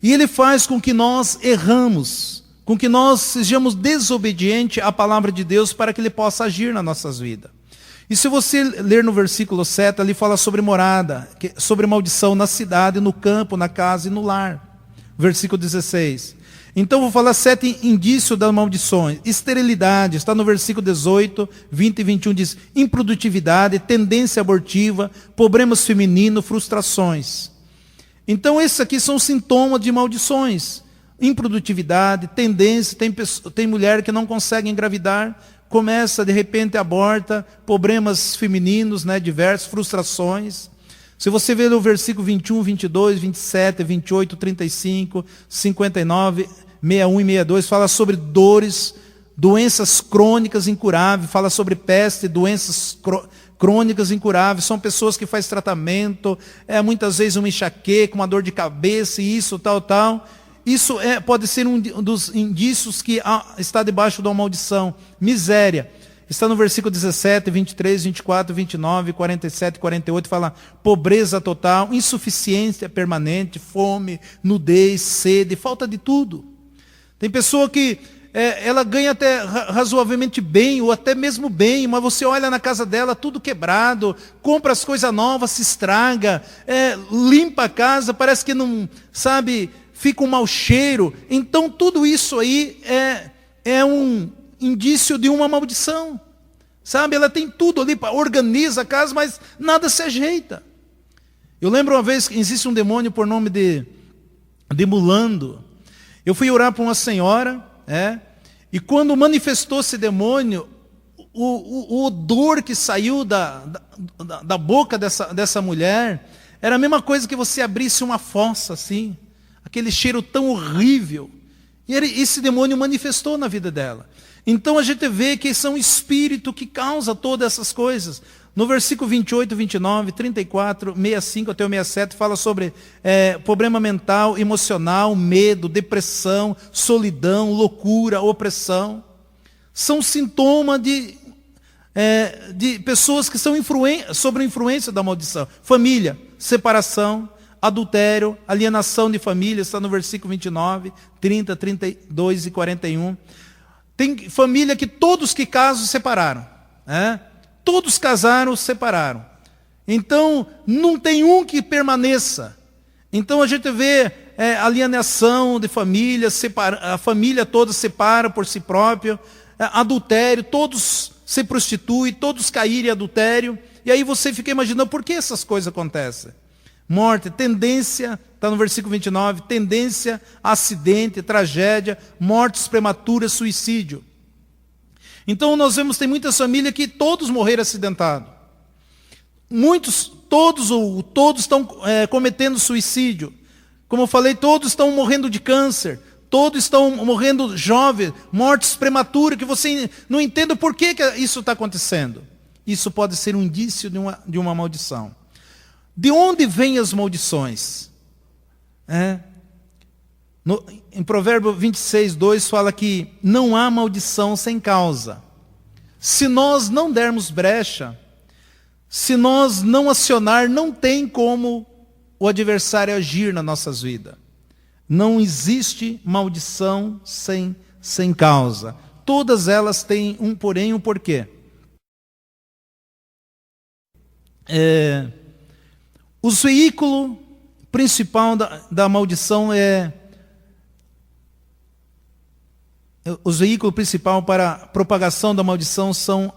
E ele faz com que nós erramos, com que nós sejamos desobedientes à palavra de Deus para que ele possa agir nas nossas vidas. E se você ler no versículo 7, ali fala sobre morada, sobre maldição na cidade, no campo, na casa e no lar. Versículo 16. Então vou falar 7 indícios das maldições. Esterilidade, está no versículo 18, 20 e 21, diz improdutividade, tendência abortiva, problemas femininos, frustrações. Então esses aqui são sintomas de maldições. Improdutividade, tendência, tem mulher que não consegue engravidar, começa de repente aborta, problemas femininos, diversos, frustrações. Se você ver o versículo 21, 22, 27, 28, 35, 59, 61 e 62, fala sobre dores, doenças crônicas incuráveis, fala sobre peste, doenças crônicas incuráveis, são pessoas que fazem tratamento, muitas vezes uma enxaqueca, uma dor de cabeça, isso, tal. Isso pode ser um dos indícios que está debaixo de uma maldição. Miséria. Está no versículo 17, 23, 24, 29, 47, 48, fala pobreza total, insuficiência permanente, fome, nudez, sede, falta de tudo. Tem pessoa que ela ganha até razoavelmente bem, ou até mesmo bem, mas você olha na casa dela, tudo quebrado, compra as coisas novas, se estraga, limpa a casa, parece que não, sabe, fica um mau cheiro. Então tudo isso aí é um indício de uma maldição, sabe? Ela tem tudo ali, organiza a casa, mas nada se ajeita. Eu lembro uma vez que existe um demônio por nome de Mulando. Eu fui orar para uma senhora, e quando manifestou esse demônio, o odor que saiu da boca dessa mulher era a mesma coisa que você abrisse uma fossa assim, aquele cheiro tão horrível. E esse demônio manifestou na vida dela. Então a gente vê que são espírito que causa todas essas coisas. No versículo 28, 29, 34, 65 até o 67, fala sobre problema mental, emocional, medo, depressão, solidão, loucura, opressão. São sintomas de pessoas que são sob a influência da maldição. Família, separação, adultério, alienação de família, está no versículo 29, 30, 32 e 41. Tem família que todos que casam separaram. Todos casaram, separaram. Então, não tem um que permaneça. Então, a gente vê alienação de família, a família toda separa por si própria, adultério, todos se prostituem, todos caírem em adultério. E aí você fica imaginando por que essas coisas acontecem. Morte, tendência, está no versículo 29, tendência, acidente, tragédia, mortes prematuras, suicídio. Então nós vemos, tem muitas famílias que todos morreram acidentados. Todos estão cometendo suicídio. Como eu falei, todos estão morrendo de câncer. Todos estão morrendo jovens, mortes prematuras, que você não entende por que isso está acontecendo. Isso pode ser um indício de uma maldição. De onde vêm as maldições? Em Provérbio 26, 2 fala que não há maldição sem causa. Se nós não dermos brecha, se nós não acionar, não tem como o adversário agir nas nossas vidas. Não existe maldição sem causa. Todas elas têm um porém, um porquê. O veículo principal da maldição o veículo principal para a propagação da maldição são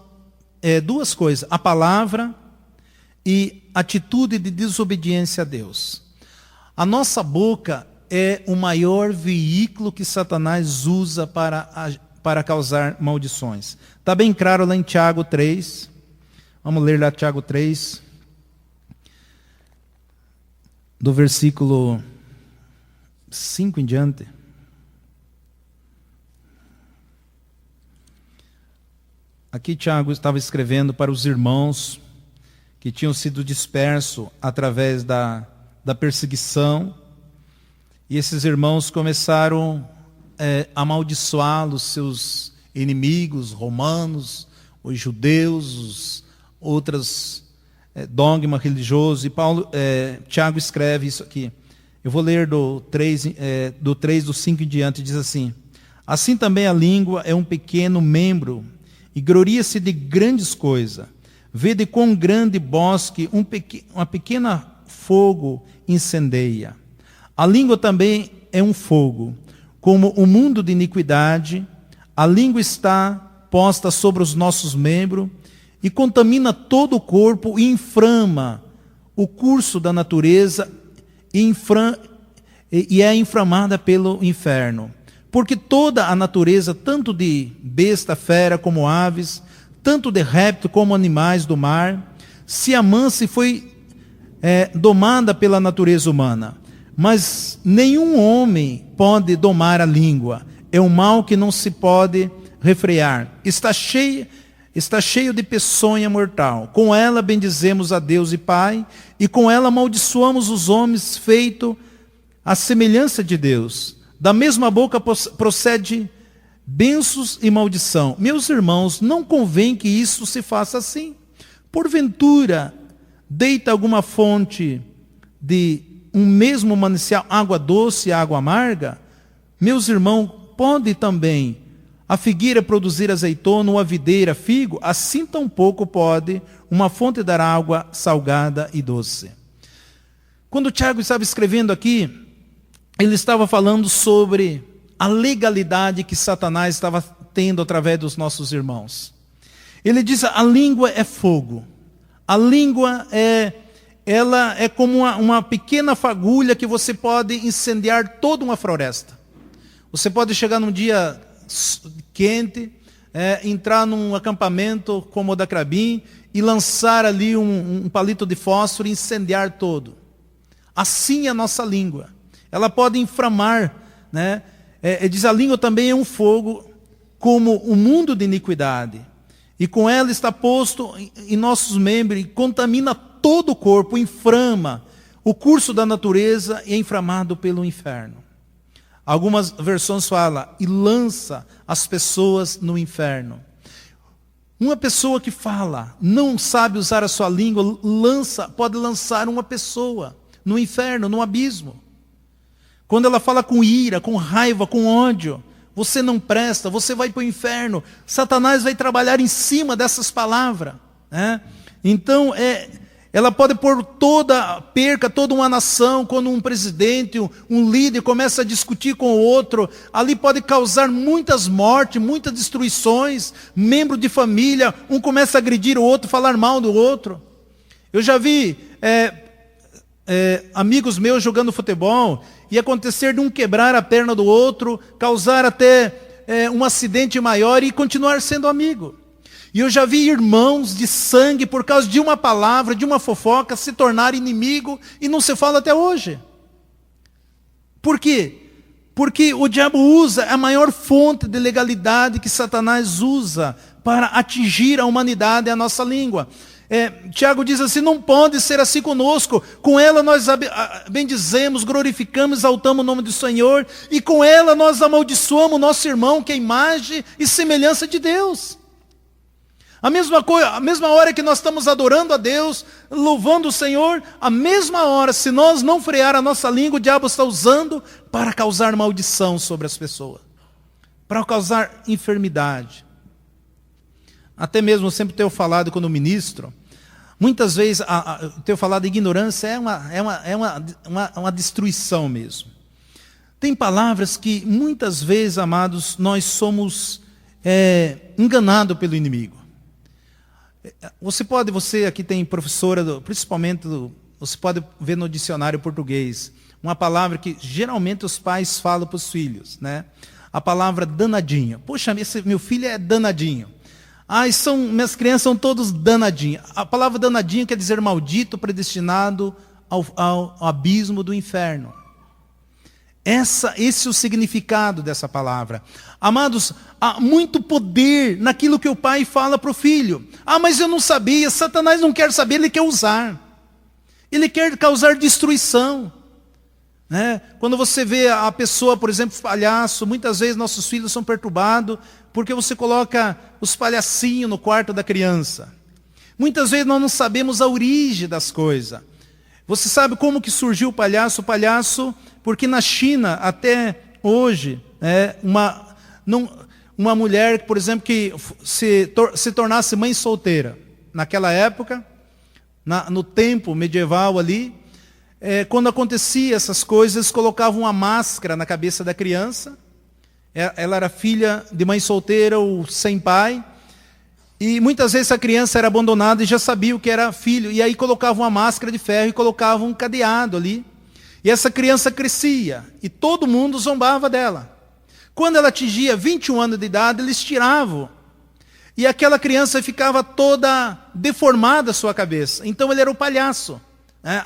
duas coisas: a palavra e atitude de desobediência a Deus. A nossa boca é o maior veículo que Satanás usa para causar maldições. Está bem claro lá em Tiago 3. Vamos ler lá Tiago 3, do versículo 5 em diante. Aqui Tiago estava escrevendo para os irmãos que tinham sido dispersos através da perseguição. E esses irmãos começaram a amaldiçoar os seus inimigos romanos, os judeus, os outros dogma religioso. E Tiago escreve isso aqui. Eu vou ler do 3, do 5 em diante, diz assim: assim também a língua é um pequeno membro, e gloria-se de grandes coisas. Vede quão grande bosque uma pequena fogo incendeia. A língua também é um fogo, como o mundo de iniquidade. A língua está posta sobre os nossos membros e contamina todo o corpo e inflama o curso da natureza e é inflamada pelo inferno. Porque toda a natureza, tanto de besta, fera, como aves, tanto de réptil como animais do mar, se amansa e foi domada pela natureza humana. Mas nenhum homem pode domar a língua. É um mal que não se pode refrear. Está cheio de peçonha mortal. Com ela bendizemos a Deus e Pai, e com ela amaldiçoamos os homens feito à semelhança de Deus. Da mesma boca procede bênçãos e maldição. Meus irmãos, não convém que isso se faça assim. Porventura, deita alguma fonte de um mesmo manancial, água doce e água amarga? Meus irmãos, pode também a figueira produzir azeitona ou a videira figo? Assim tampouco pode uma fonte dar água salgada e doce. Quando Tiago estava escrevendo aqui, ele estava falando sobre a legalidade que Satanás estava tendo através dos nossos irmãos. Ele diz: a língua é fogo. A língua ela é como uma pequena fagulha que você pode incendiar toda uma floresta. Você pode chegar num dia quente, entrar num acampamento como o da Crabim e lançar ali um palito de fósforo e incendiar todo. Assim é a nossa língua. Ela pode inflamar, né? Diz: a língua também é um fogo, como o mundo de iniquidade. E com ela está posto em nossos membros e contamina todo o corpo, inflama o curso da natureza e é inflamado pelo inferno. Algumas versões falam: e lança as pessoas no inferno. Uma pessoa que fala, não sabe usar a sua língua, pode lançar uma pessoa no inferno, no abismo. Quando ela fala com ira, com raiva, com ódio, você não presta, você vai para o inferno. Satanás vai trabalhar em cima dessas palavras, né? Então, ela pode pôr perca toda uma nação. Quando um presidente, um líder começa a discutir com o outro, ali pode causar muitas mortes, muitas destruições. Membro de família, um começa a agredir o outro, falar mal do outro. Eu já vi amigos meus jogando futebol e acontecer de um quebrar a perna do outro, causar até um acidente maior e continuar sendo amigo. E eu já vi irmãos de sangue, por causa de uma palavra, de uma fofoca, se tornar inimigo e não se fala até hoje. Por quê? Porque o diabo usa a maior fonte de legalidade que Satanás usa para atingir a humanidade, a nossa língua. Tiago diz assim, não pode ser assim conosco. Com ela nós bendizemos, glorificamos, exaltamos o nome do Senhor. E com ela nós amaldiçoamos o nosso irmão, que é imagem e semelhança de Deus. A mesma hora que nós estamos adorando a Deus, louvando o Senhor, a mesma hora, se nós não frear a nossa língua, o diabo está usando para causar maldição sobre as pessoas. Para causar enfermidade. Até mesmo eu sempre tenho falado quando ministro, muitas vezes tenho falado de ignorância é uma destruição mesmo. Tem palavras que muitas vezes, amados, nós somos enganados pelo inimigo. Você aqui tem professora, principalmente, você pode ver no dicionário português, uma palavra que geralmente os pais falam para os filhos, né? A palavra danadinho. Poxa, meu filho é danadinho. Minhas crianças são todos danadinhos. A palavra danadinho quer dizer maldito, predestinado ao abismo do inferno. Esse é o significado dessa palavra. Amados, há muito poder naquilo que o pai fala para o filho. Mas eu não sabia. Satanás não quer saber, ele quer usar. Ele quer causar destruição. Quando você vê a pessoa, por exemplo, palhaço, muitas vezes nossos filhos são perturbados porque você coloca os palhacinhos no quarto da criança. Muitas vezes nós não sabemos a origem das coisas. Você sabe como que surgiu o palhaço? O palhaço, porque na China, até hoje, uma mulher, por exemplo, que se tornasse mãe solteira, naquela época, no tempo medieval ali, quando acontecia essas coisas, eles colocavam uma máscara na cabeça da criança. Ela era filha de mãe solteira ou sem pai. E muitas vezes a criança era abandonada e já sabia o que era filho. E aí colocavam uma máscara de ferro e colocavam um cadeado ali. E essa criança crescia. E todo mundo zombava dela. Quando ela atingia 21 anos de idade, eles tiravam. E aquela criança ficava toda deformada a sua cabeça. Então ele era o palhaço.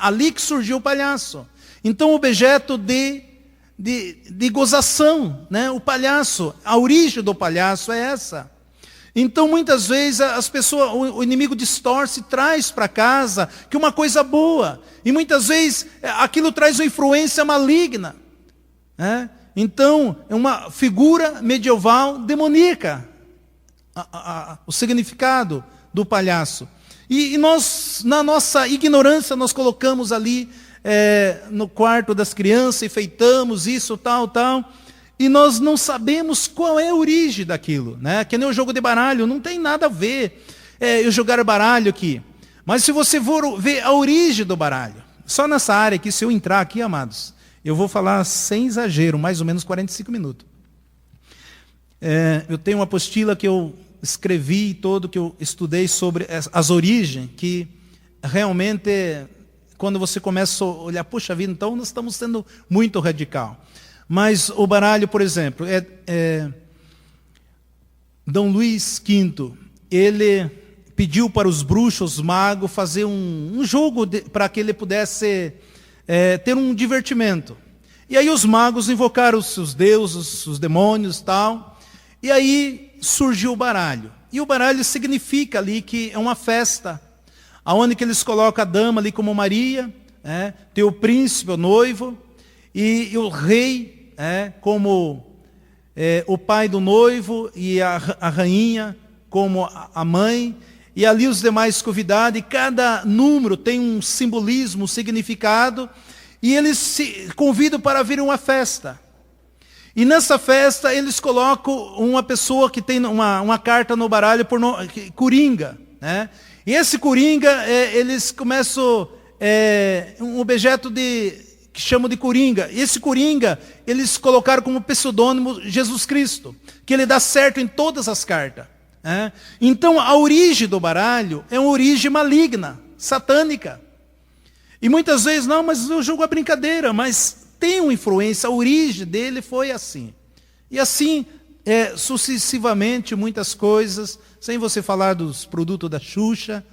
Ali que surgiu o palhaço. Então objeto de gozação, o palhaço, a origem do palhaço é essa. Então muitas vezes as pessoas, o inimigo distorce e traz para casa que uma coisa boa, e muitas vezes aquilo traz uma influência maligna. Então é uma figura medieval demoníaca, o significado do palhaço. E nós, na nossa ignorância, nós colocamos ali no quarto das crianças, enfeitamos isso, tal. E nós não sabemos qual é a origem daquilo. Que nem o jogo de baralho, não tem nada a ver eu jogar baralho aqui. Mas se você for ver a origem do baralho, só nessa área aqui, se eu entrar aqui, amados, eu vou falar sem exagero, mais ou menos 45 minutos. Eu tenho uma apostila que eu escrevi que eu estudei sobre as origens, que realmente, quando você começa a olhar, puxa vida, então nós estamos sendo muito radical. Mas o baralho, por exemplo, Dom Luís V, ele pediu para os bruxos, os magos, fazer um jogo para que ele pudesse ter um divertimento. E aí os magos invocaram os seus deuses, os demônios e tal. E aí surgiu o baralho. E o baralho significa ali que é uma festa, aonde que eles colocam a dama ali como Maria, tem o príncipe, o noivo, e o rei como o pai do noivo, e a rainha como a mãe, e ali os demais convidados, e cada número tem um simbolismo, um significado, e eles se convidam para vir a uma festa. E nessa festa eles colocam uma pessoa que tem uma carta no baralho por coringa. E esse coringa, eles começam, um objeto que chamam de coringa. E esse coringa, eles colocaram como pseudônimo Jesus Cristo, que ele dá certo em todas as cartas. Então a origem do baralho é uma origem maligna, satânica. E muitas vezes, não, mas eu jogo a brincadeira, mas tem uma influência, a origem dele foi assim. E assim, sucessivamente, muitas coisas, sem você falar dos produtos da Xuxa,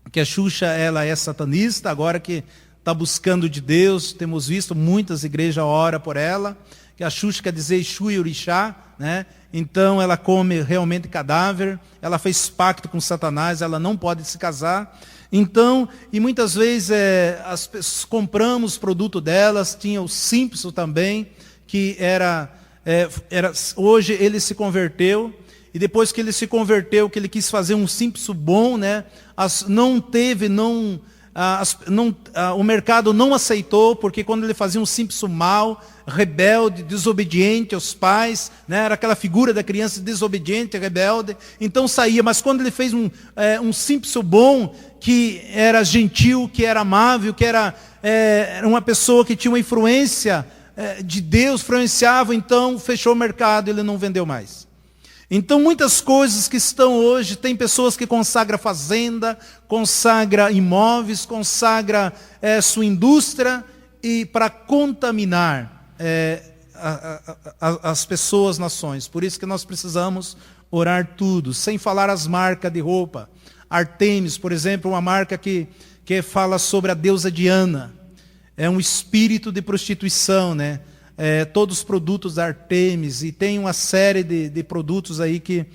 que a Xuxa, ela é satanista, agora que está buscando de Deus, temos visto muitas igrejas oram por ela, que a Xuxa quer dizer Exu e Orixá, né? Então ela come realmente cadáver, ela fez pacto com Satanás, ela não pode se casar. Então, e muitas vezes as pessoas compramos produto delas, tinha o Simpson também, que hoje ele se converteu, e depois que ele se converteu, que ele quis fazer um Simpson bom, né? O mercado não aceitou, porque quando ele fazia um Simpson mau, rebelde, desobediente aos pais, né? Era aquela figura da criança desobediente, rebelde, então saía. Mas quando ele fez um Simpson bom, que era gentil, que era amável, que era uma pessoa que tinha uma influência de Deus, influenciava, então fechou o mercado, ele não vendeu mais. Então muitas coisas que estão hoje, tem pessoas que consagram fazenda, consagram imóveis, consagram sua indústria, e para contaminar as pessoas, nações. Por isso que nós precisamos orar tudo, sem falar as marcas de roupa. Artemis, por exemplo, uma marca que fala sobre a deusa Diana. É um espírito de prostituição, né? Todos os produtos da Artemis, e tem uma série de produtos aí que,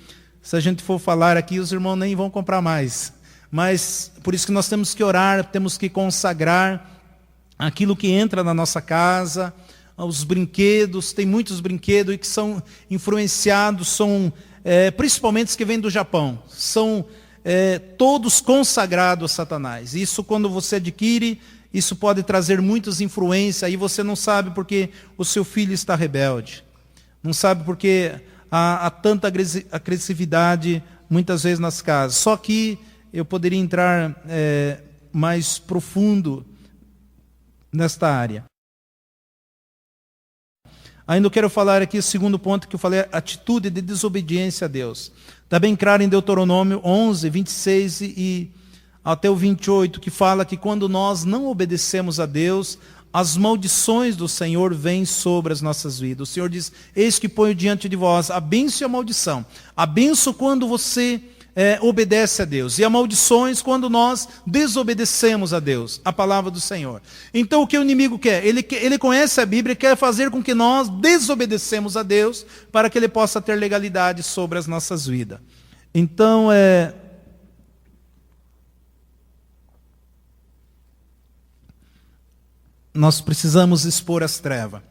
se a gente for falar aqui, os irmãos nem vão comprar mais. Mas, por isso que nós temos que orar, temos que consagrar aquilo que entra na nossa casa, os brinquedos, tem muitos brinquedos que são influenciados, principalmente os que vêm do Japão, são todos consagrados a Satanás. Isso, quando você adquire, isso pode trazer muitas influências, aí você não sabe porque o seu filho está rebelde. Não sabe porque há tanta agressividade muitas vezes nas casas. Só que eu poderia entrar mais profundo nesta área. Ainda quero falar aqui o segundo ponto que eu falei, atitude de desobediência a Deus. Está bem claro em Deuteronômio 11, 26 e até o 28, que fala que quando nós não obedecemos a Deus, as maldições do Senhor vêm sobre as nossas vidas. O Senhor diz, eis que ponho diante de vós a bênção e a maldição. A bênção quando você obedece a Deus, e a maldições quando nós desobedecemos a Deus, a palavra do Senhor. Então o que o inimigo quer? Ele conhece a Bíblia e quer fazer com que nós desobedecemos a Deus, para que ele possa ter legalidade sobre as nossas vidas. Então, nós precisamos expor as trevas.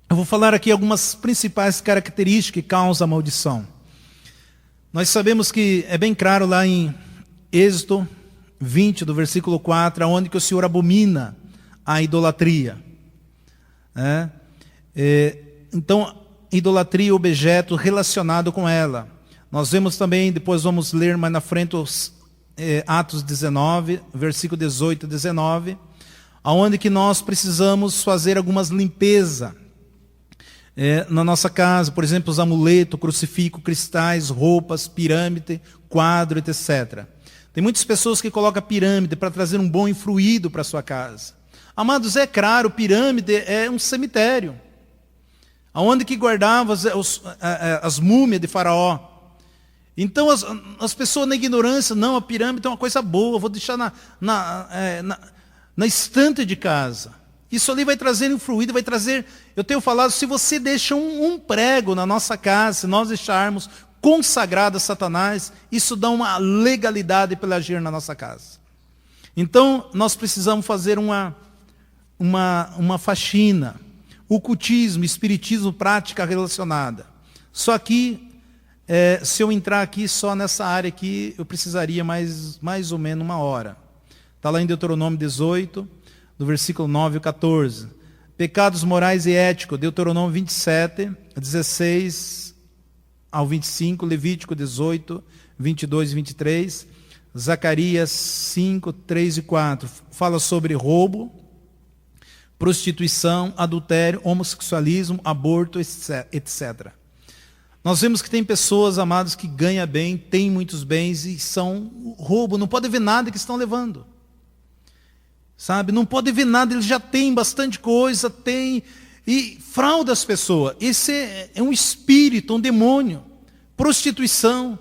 Eu vou falar aqui algumas principais características que causam a maldição. Nós sabemos que é bem claro lá em Êxodo 20, do versículo 4, onde que o Senhor abomina a idolatria. Então, idolatria é objeto relacionado com ela. Nós vemos também, depois vamos ler mais na frente, os Atos 19, versículo 18 e 19, onde que nós precisamos fazer algumas limpezas na nossa casa, por exemplo, os amuletos, crucifixo, cristais, roupas, pirâmide, quadro, etc. Tem muitas pessoas que colocam pirâmide para trazer um bom influído para a sua casa. Amados, é claro, pirâmide é um cemitério, onde que guardava as múmias de Faraó. Então as pessoas na ignorância, não, a pirâmide é uma coisa boa, vou deixar na estante de casa. Isso ali vai trazer fluido, vai trazer... Eu tenho falado, se você deixa um prego na nossa casa, se nós deixarmos consagrado a Satanás, isso dá uma legalidade para ele agir na nossa casa. Então, nós precisamos fazer uma faxina. Ocultismo, espiritismo, prática relacionada. Só que, se eu entrar aqui só nessa área aqui, eu precisaria mais ou menos 1 hora. Está lá em Deuteronômio 18, do versículo 9 ao 14. Pecados morais e éticos, Deuteronômio 27, 16 ao 25, Levítico 18, 22 e 23, Zacarias 5, 3 e 4. Fala sobre roubo, prostituição, adultério, homossexualismo, aborto, etc. Nós vemos que tem pessoas, amados, que ganham bem, têm muitos bens e são roubo, não pode ver nada que estão levando. Sabe, não pode ver nada, ele já tem bastante coisa, e frauda as pessoas. Esse é um espírito, um demônio, prostituição.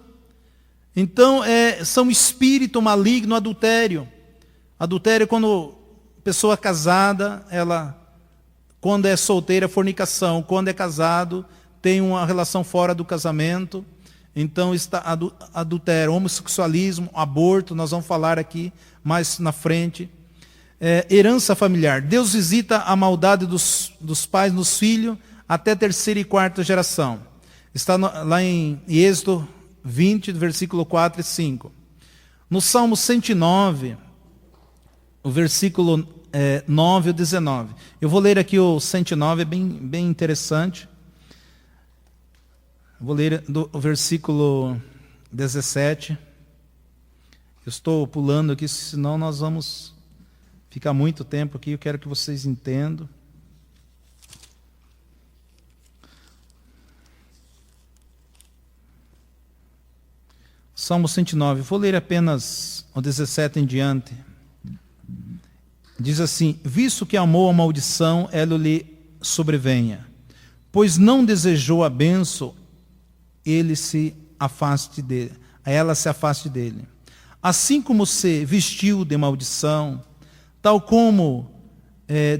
Então, são espírito maligno, adultério. Adultério é quando pessoa casada, ela Quando é solteiro, é fornicação. Quando é casado, tem uma relação fora do casamento. Então está adultério, homossexualismo, aborto, nós vamos falar aqui mais na frente. Herança familiar. Deus visita a maldade dos pais nos filhos até terceira e quarta geração. Está lá em Êxodo 20, versículo 4 e 5. No Salmo 109, o versículo 9 e 19. Eu vou ler aqui o 109, é bem interessante. Vou ler o versículo 17. Eu estou pulando aqui, senão nós vamos ficar muito tempo aqui. Eu quero que vocês entendam. Salmo 109. Vou ler apenas o 17 em diante. Diz assim: visto que amou a maldição, ela lhe sobrevenha. Pois não desejou a bênção, ela se afaste dele. Assim como se vestiu de maldição, tal como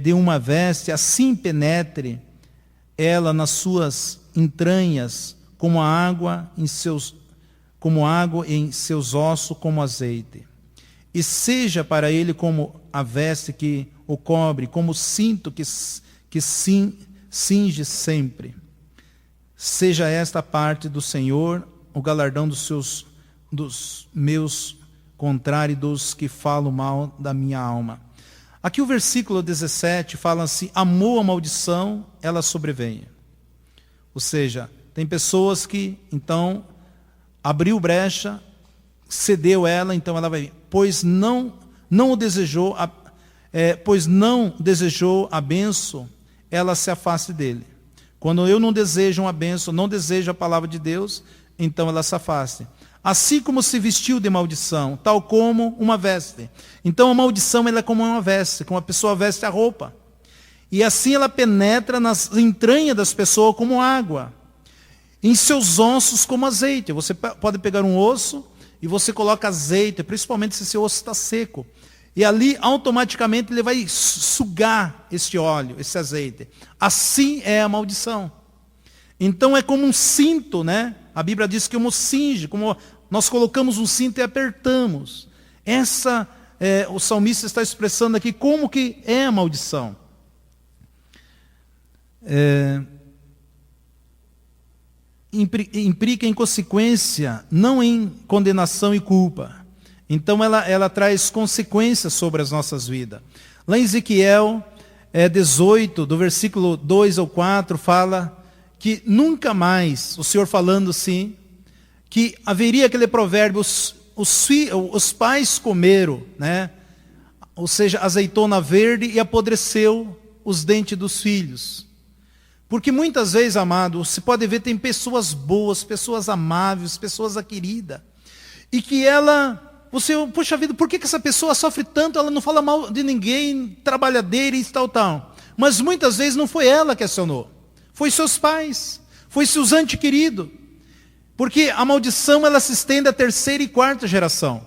de uma veste, assim penetre ela nas suas entranhas, como água em seus ossos, como azeite. E seja para ele como a veste que o cobre, como o cinto que cinge sempre. Seja esta parte do Senhor, o galardão dos meus contrários, dos que falam mal da minha alma. Aqui o versículo 17 fala assim: amou a maldição, ela sobrevenha. Ou seja, tem pessoas que, então, abriu brecha, cedeu ela, então ela vai vir. Pois não desejou a bênção, ela se afaste dele. Quando eu não desejo uma bênção, não desejo a palavra de Deus, então ela se afaste. Assim como se vestiu de maldição, tal como uma veste. Então a maldição ela é como uma veste, como a pessoa veste a roupa. E assim ela penetra nas entranhas das pessoas como água, em seus ossos como azeite. Você pode pegar um osso e você coloca azeite, principalmente se seu osso está seco. E ali automaticamente ele vai sugar este óleo, esse azeite. Assim é a maldição. Então é como um cinto, né? A Bíblia diz que como cinge, como nós colocamos um cinto e apertamos. O salmista está expressando aqui como que é a maldição. Implica em consequência, não em condenação e culpa. Então ela traz consequências sobre as nossas vidas. Lá em Ezequiel 18, do versículo 2 ao 4, fala que nunca mais, o Senhor falando assim, que haveria aquele provérbio, os pais comeram, né? Ou seja, azeitona verde e apodreceu os dentes dos filhos. Porque muitas vezes, amado, você pode ver, tem pessoas boas, pessoas amáveis, pessoas queridas, e que puxa vida, por que essa pessoa sofre tanto, ela não fala mal de ninguém, trabalhadeira e tal. Mas muitas vezes não foi ela que acionou, foi seus pais, foi seus entes queridos. Porque a maldição ela se estende à terceira e quarta geração.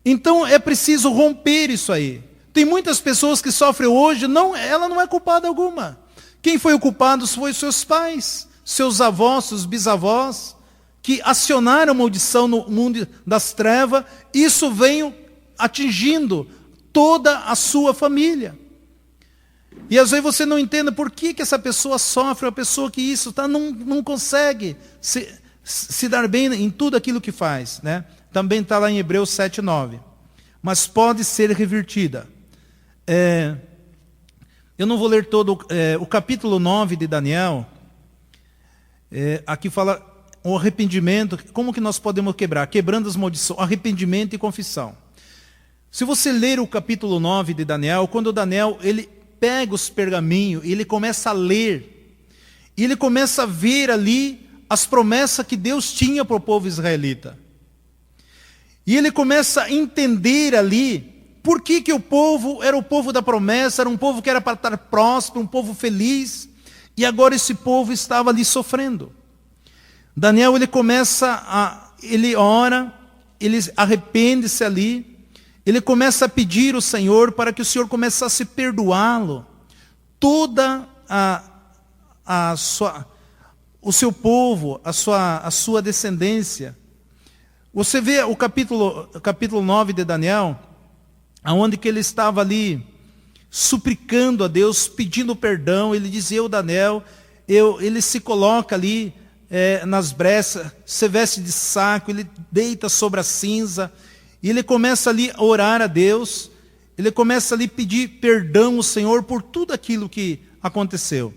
Então é preciso romper isso aí. Tem muitas pessoas que sofrem hoje, ela não é culpada alguma. Quem foi o culpado foi seus pais, seus avós, seus bisavós, que acionaram a maldição no mundo das trevas. Isso veio atingindo toda a sua família. E às vezes você não entende por que essa pessoa sofre, a pessoa que não consegue se dar bem em tudo aquilo que faz, né? Também está lá em Hebreus 7:9. Mas pode ser revertida. Eu não vou ler todo o capítulo 9 de Daniel. Aqui fala o arrependimento. Como que nós podemos quebrar? Quebrando as maldições, arrependimento e confissão. Se você ler o capítulo 9 de Daniel, quando Daniel ele pega os pergaminhos e ele começa a ler, e ele começa a ver ali as promessas que Deus tinha para o povo israelita. E ele começa a entender ali por que o povo era o povo da promessa, era um povo que era para estar próspero, um povo feliz, e agora esse povo estava ali sofrendo. Daniel, ele ora, ele arrepende-se ali, ele começa a pedir ao Senhor para que o Senhor começasse a perdoá-lo toda o seu povo, a sua descendência. Você vê o capítulo 9 de Daniel, onde que ele estava ali suplicando a Deus, pedindo perdão. Ele diz: Daniel, ele se coloca ali nas brechas, se veste de saco, ele deita sobre a cinza, e ele começa ali a orar a Deus, ele começa ali a pedir perdão ao Senhor por tudo aquilo que aconteceu.